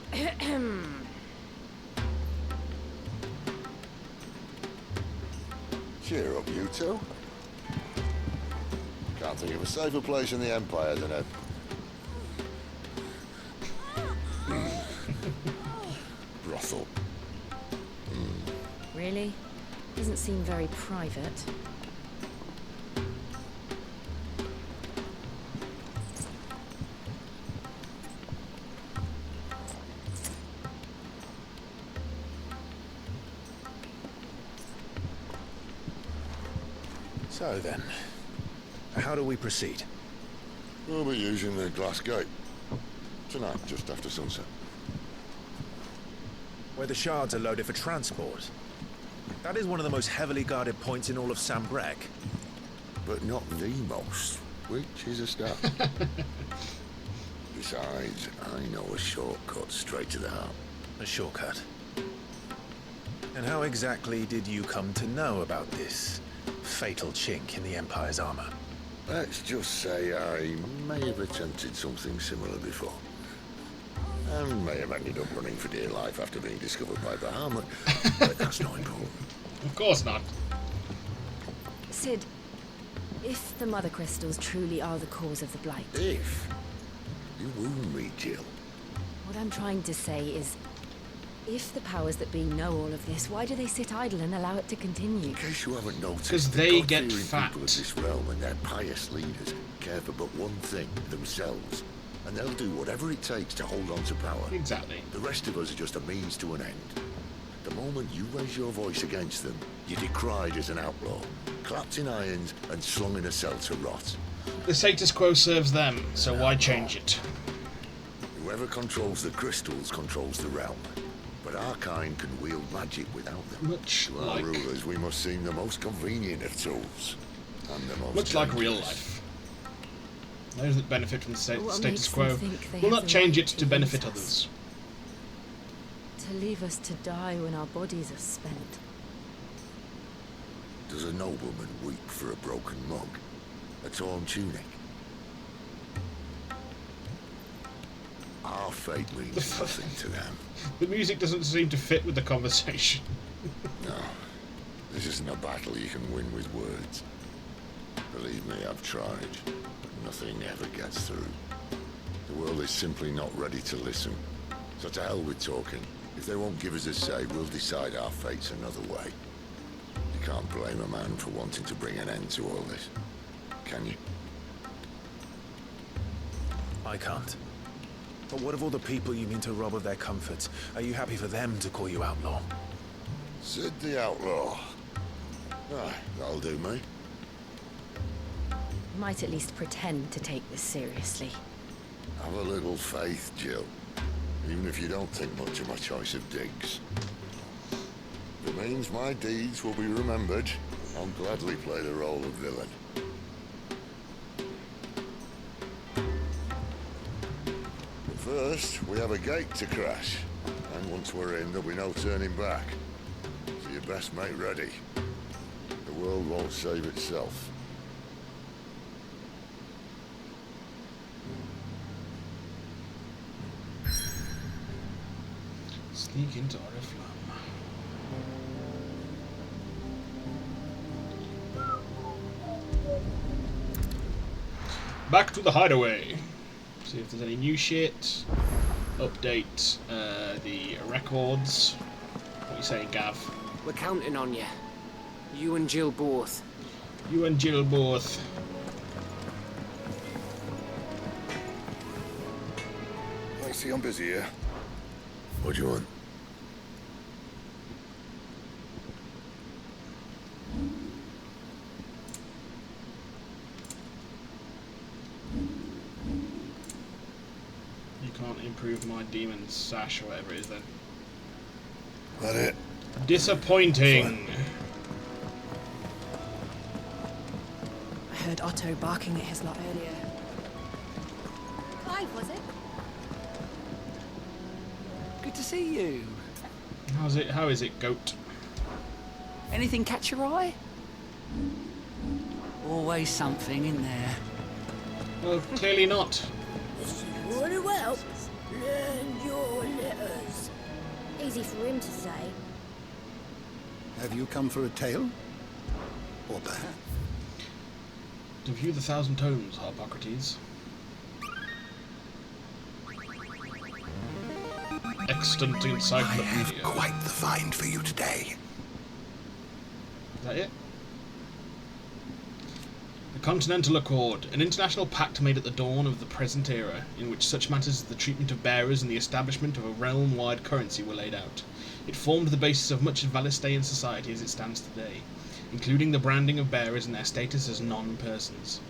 Cheer up, you two. Can't think of a safer place in the Empire than a... brothel. Really? Doesn't seem very private. So then, how do we proceed? We'll be using the glass gate. Tonight, just after sunset. Where the shards are loaded for transport. That is one of the most heavily guarded points in all of Sambrek. But not the most, which is a start. Besides, I know a shortcut straight to the heart. A shortcut? And how exactly did you come to know about this fatal chink in the Empire's armor? Let's just say I may have attempted something similar before. And may have ended up running for dear life after being discovered by Bahamut, but that's not important. Of course not. Sid, if the Mother Crystals truly are the cause of the Blight... If? You wound me, Jill. What I'm trying to say is, if the powers that be know all of this, why do they sit idle and allow it to continue? In case you haven't noticed, because the they get God-fearing fat. people of this realm and their pious leaders care for but one thing, themselves. And they'll do whatever it takes to hold on to power. Exactly. The rest of us are just a means to an end. The moment you raise your voice against them, you're decried as an outlaw, clapped in irons and slung in a cell to rot. The status quo serves them, so why change it? Whoever controls the crystals controls the realm. But our kind can wield magic without them. Much to our like... rulers, we must seem the most convenient of tools. And the most much like real dangerous. life. Those that benefit from the status makes quo them think they will have not the change right it to to benefit use us? others. To leave us to die when our bodies are spent. Does a nobleman weep for a broken mug? A torn tunic? Our fate means nothing to them. The music doesn't seem to fit with the conversation. No. This isn't a battle you can win with words. Believe me, I've tried. But nothing ever gets through. The world is simply not ready to listen. So to hell with talking. If they won't give us a say, we'll decide our fates another way. You can't blame a man for wanting to bring an end to all this. Can you? I can't. But what of all the people you mean to rob of their comforts? Are you happy for them to call you outlaw? Sid the Outlaw. Ah, that'll do me. You might at least pretend to take this seriously. Have a little faith, Jill. Even if you don't think much of my choice of digs. If it means my deeds will be remembered, I'll gladly play the role of villain. But first, we have a gate to crash. And once we're in, there'll be no turning back. So you best make ready. The world won't save itself. Sneak into Oriflamme. Back to the hideaway. See if there's any new shit. Update the records. What are you saying, Gav? We're counting on you. You and Jill both. You and Jill both. I see I'm busy here. What do you want? You can't improve my demon sash or whatever it is then. That it? Disappointing. I heard Otto barking at his lot earlier. Clive, was it? Good to see you. How is it, goat? Anything catch your eye? Always something in there. Well, clearly not. If you want to help, learn your letters. Easy for him to say. Have you come for a tale? Or perhaps? To view the 1,000 tomes, Harpocrates. Extant encyclopedia. I have quite the find for you today. Is that it? The Continental Accord, an international pact made at the dawn of the present era, in which such matters as the treatment of bearers and the establishment of a realm-wide currency were laid out. It formed the basis of much of Valistaean society as it stands today, including the branding of bearers and their status as non-persons.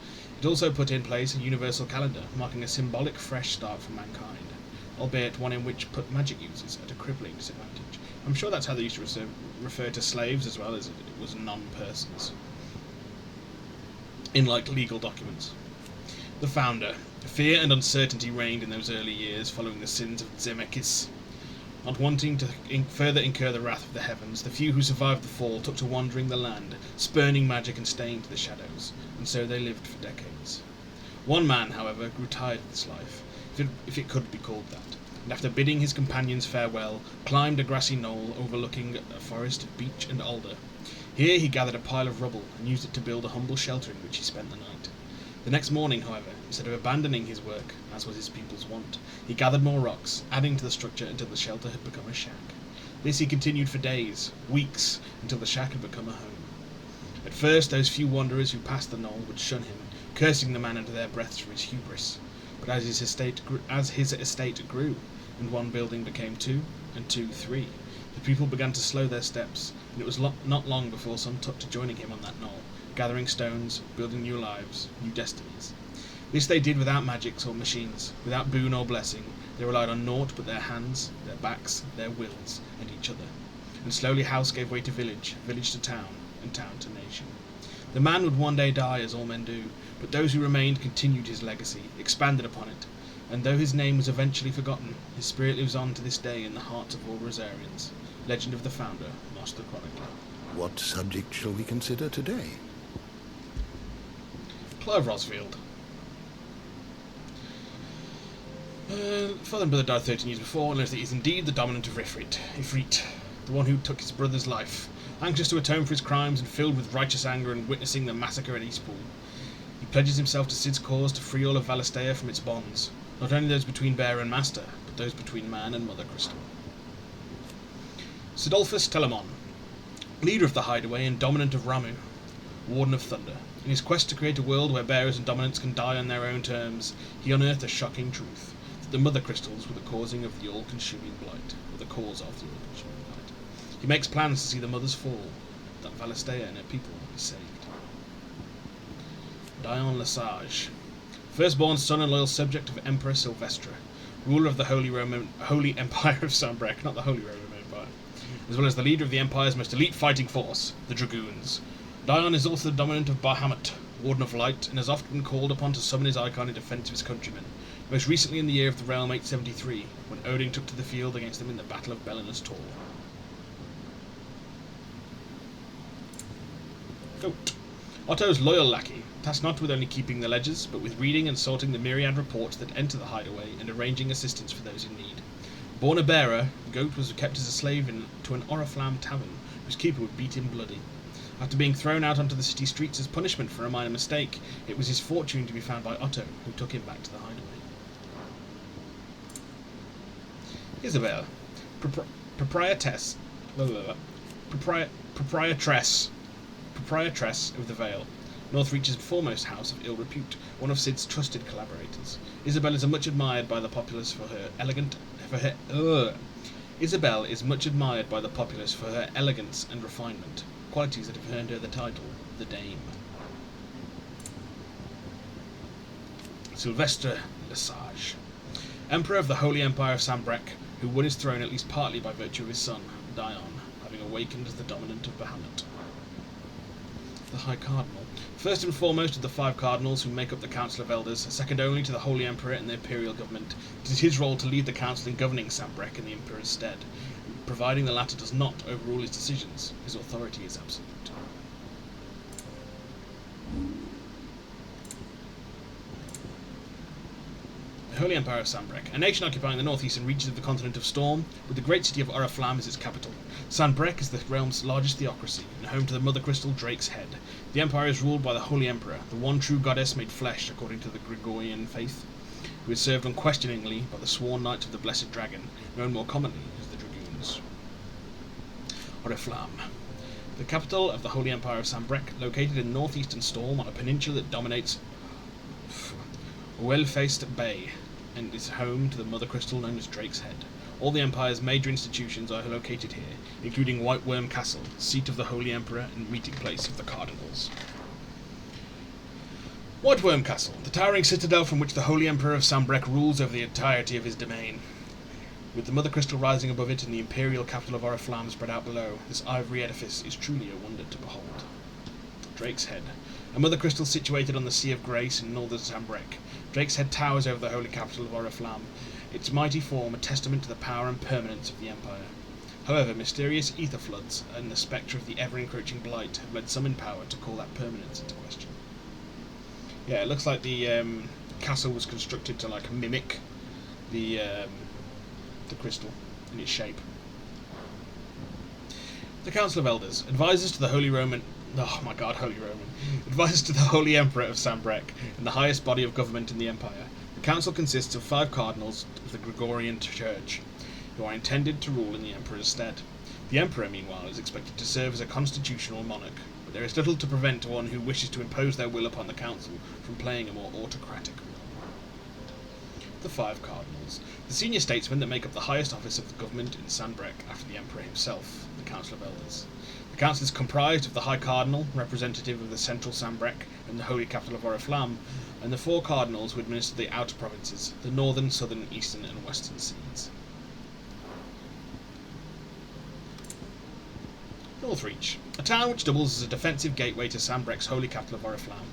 It also put in place a universal calendar, marking a symbolic fresh start for mankind, albeit one in which put magic users at a crippling disadvantage. I'm sure that's how they used to refer to slaves as well, as it was non-persons in like legal documents. The founder. Fear and uncertainty reigned in those early years following the sins of Zemeckis. Not wanting to further incur the wrath of the heavens, the few who survived the fall took to wandering the land, spurning magic and staying to the shadows, and so they lived for decades. One man, however, grew tired of this life, if it could be called that, and after bidding his companions farewell, climbed a grassy knoll overlooking a forest of beech and alder. Here he gathered a pile of rubble and used it to build a humble shelter in which he spent the night. The next morning, however, instead of abandoning his work, as was his people's wont, he gathered more rocks, adding to the structure until the shelter had become a shack. This he continued for days, weeks, until the shack had become a home. At first, those few wanderers who passed the knoll would shun him, cursing the man under their breaths for his hubris. But as his estate grew, and one building became two, and two three, the people began to slow their steps, and it was not long before some took to joining him on that knoll, gathering stones, building new lives, new destinies. This they did without magics or machines, without boon or blessing. They relied on naught but their hands, their backs, their wills, and each other. And slowly house gave way to village, village to town, and town to nation. The man would one day die, as all men do, but those who remained continued his legacy, expanded upon it, and though his name was eventually forgotten, his spirit lives on to this day in the hearts of all Rosarians. Legend of the Founder, Master Chronicler. What subject shall we consider today? Clive Rosfield. Father and brother died 13 years before, and learns that he is indeed the dominant of Ifrit, the one who took his brother's life. Anxious to atone for his crimes and filled with righteous anger and witnessing the massacre at Eastpool, he pledges himself to Cid's cause to free all of Valistea from its bonds, not only those between bearer and master, but those between man and Mother Crystal. Sidolphus Telamon, leader of the Hideaway and dominant of Ramu, Warden of Thunder. In his quest to create a world where bearers and dominants can die on their own terms, he unearthed a shocking truth, that the Mother Crystals were the causing of the all-consuming blight, or the cause of the all-consuming blight. He makes plans to see the Mothers fall, that Valistea and her people be saved. Dion Lesage, firstborn son and loyal subject of Emperor Sylvestra, ruler of the Holy Empire of Sambrek, not the Holy Roman Empire, as well as the leader of the Empire's most elite fighting force, the Dragoons. Dion is also the dominant of Bahamut, Warden of Light, and has often been called upon to summon his icon in defence of his countrymen, most recently in the year of the Realm 873, when Odin took to the field against them in the Battle of Belinus Tor. Goat. Otto's loyal lackey, tasked not with only keeping the ledgers, but with reading and sorting the myriad reports that enter the Hideaway and arranging assistance for those in need. Born a bearer, Goat was kept as a slave to an Oriflamme tavern, whose keeper would beat him bloody. After being thrown out onto the city streets as punishment for a minor mistake, it was his fortune to be found by Otto, who took him back to the hideaway. Isabel, proprietress of the Vale, Northreach's foremost house of ill repute, one of Sid's trusted collaborators. Isabel is much admired by the populace for her elegance and refinement, qualities that have earned her the title, the Dame. Sylvester Lesage, Emperor of the Holy Empire of Sambrec, who won his throne at least partly by virtue of his son, Dion, having awakened as the dominant of Bahamut. The High Cardinal, first and foremost of the 5 cardinals who make up the Council of Elders, second only to the Holy Emperor and the Imperial government, it is his role to lead the Council in governing Sambrec in the Emperor's stead. Providing the latter does not overrule his decisions, his authority is absolute. The Holy Empire of Sambrec, a nation occupying the northeastern reaches of the continent of Storm, with the great city of Oriflamme as its capital. Sambrec is the realm's largest theocracy, and home to the Mother Crystal Drake's Head. The empire is ruled by the Holy Emperor, the one true goddess made flesh according to the Gregorian faith, who is served unquestioningly by the sworn knights of the Blessed Dragon, known more commonly as the Dragoons. Oriflamme, the capital of the Holy Empire of Sambrec, located in northeastern Storm on a peninsula that dominates Well-Faced Bay, and is home to the Mother Crystal known as Drake's Head. All the Empire's major institutions are located here, including White Worm Castle, seat of the Holy Emperor and meeting place of the Cardinals. White Worm Castle, the towering citadel from which the Holy Emperor of Sambrec rules over the entirety of his domain. With the Mother Crystal rising above it and the imperial capital of Oriflamme spread out below, this ivory edifice is truly a wonder to behold. Drake's Head, a Mother Crystal situated on the Sea of Grace in northern Sambrec. Drake's Head towers over the holy capital of Oriflamme, its mighty form a testament to the power and permanence of the Empire. However, mysterious ether floods and the spectre of the ever-encroaching blight have led some in power to call that permanence into question. Yeah, it looks like the castle was constructed to like mimic the crystal in its shape. The Council of Elders, advisors to the Holy Roman. Oh my God, Holy Roman. Advisors to the Holy Emperor of Sambrec and the highest body of government in the Empire. The council consists of 5 cardinals of the Gregorian Church, who are intended to rule in the Emperor's stead. The Emperor, meanwhile, is expected to serve as a constitutional monarch, but there is little to prevent one who wishes to impose their will upon the council from playing a more autocratic role. The 5 cardinals, the senior statesmen that make up the highest office of the government in Sambrec after the Emperor himself, the Council of Elders. The council is comprised of the High Cardinal, representative of the central Sambrec and the holy capital of Oriflamme, and the 4 cardinals who administer the outer provinces, the northern, southern, eastern and western seas. Northreach, a town which doubles as a defensive gateway to Sambrec's holy capital of Oriflamme.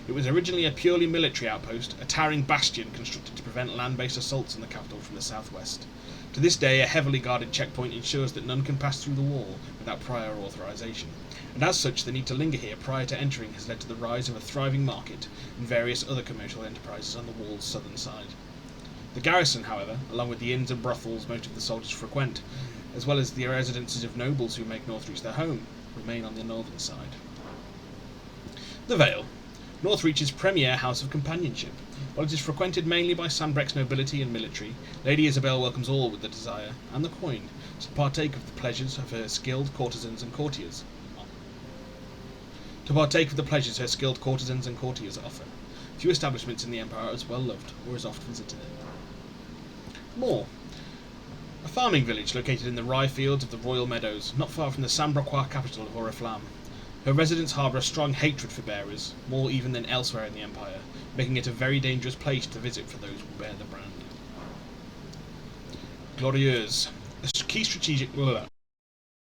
It was originally a purely military outpost, a towering bastion constructed to prevent land-based assaults on the capital from the southwest. To this day, a heavily guarded checkpoint ensures that none can pass through the wall without prior authorization, and as such the need to linger here prior to entering has led to the rise of a thriving market and various other commercial enterprises on the wall's southern side. The garrison, however, along with the inns and brothels most of the soldiers frequent, as well as the residences of nobles who make Northreach their home, remain on the northern side. The Vale, Northreach's premier house of companionship. While it is frequented mainly by Sambrec's nobility and military, Lady Isabel welcomes all with the desire, and the coin, to partake of the pleasures of her skilled courtesans and courtiers. Offer. Few establishments in the Empire are as well loved or as oft visited. Moor, a farming village located in the rye fields of the Royal Meadows, not far from the Sambroquois capital of Oriflamme. Her residents harbour a strong hatred for bearers, more even than elsewhere in the Empire, making it a very dangerous place to visit for those who bear the brand. Glorieuse, a key strategic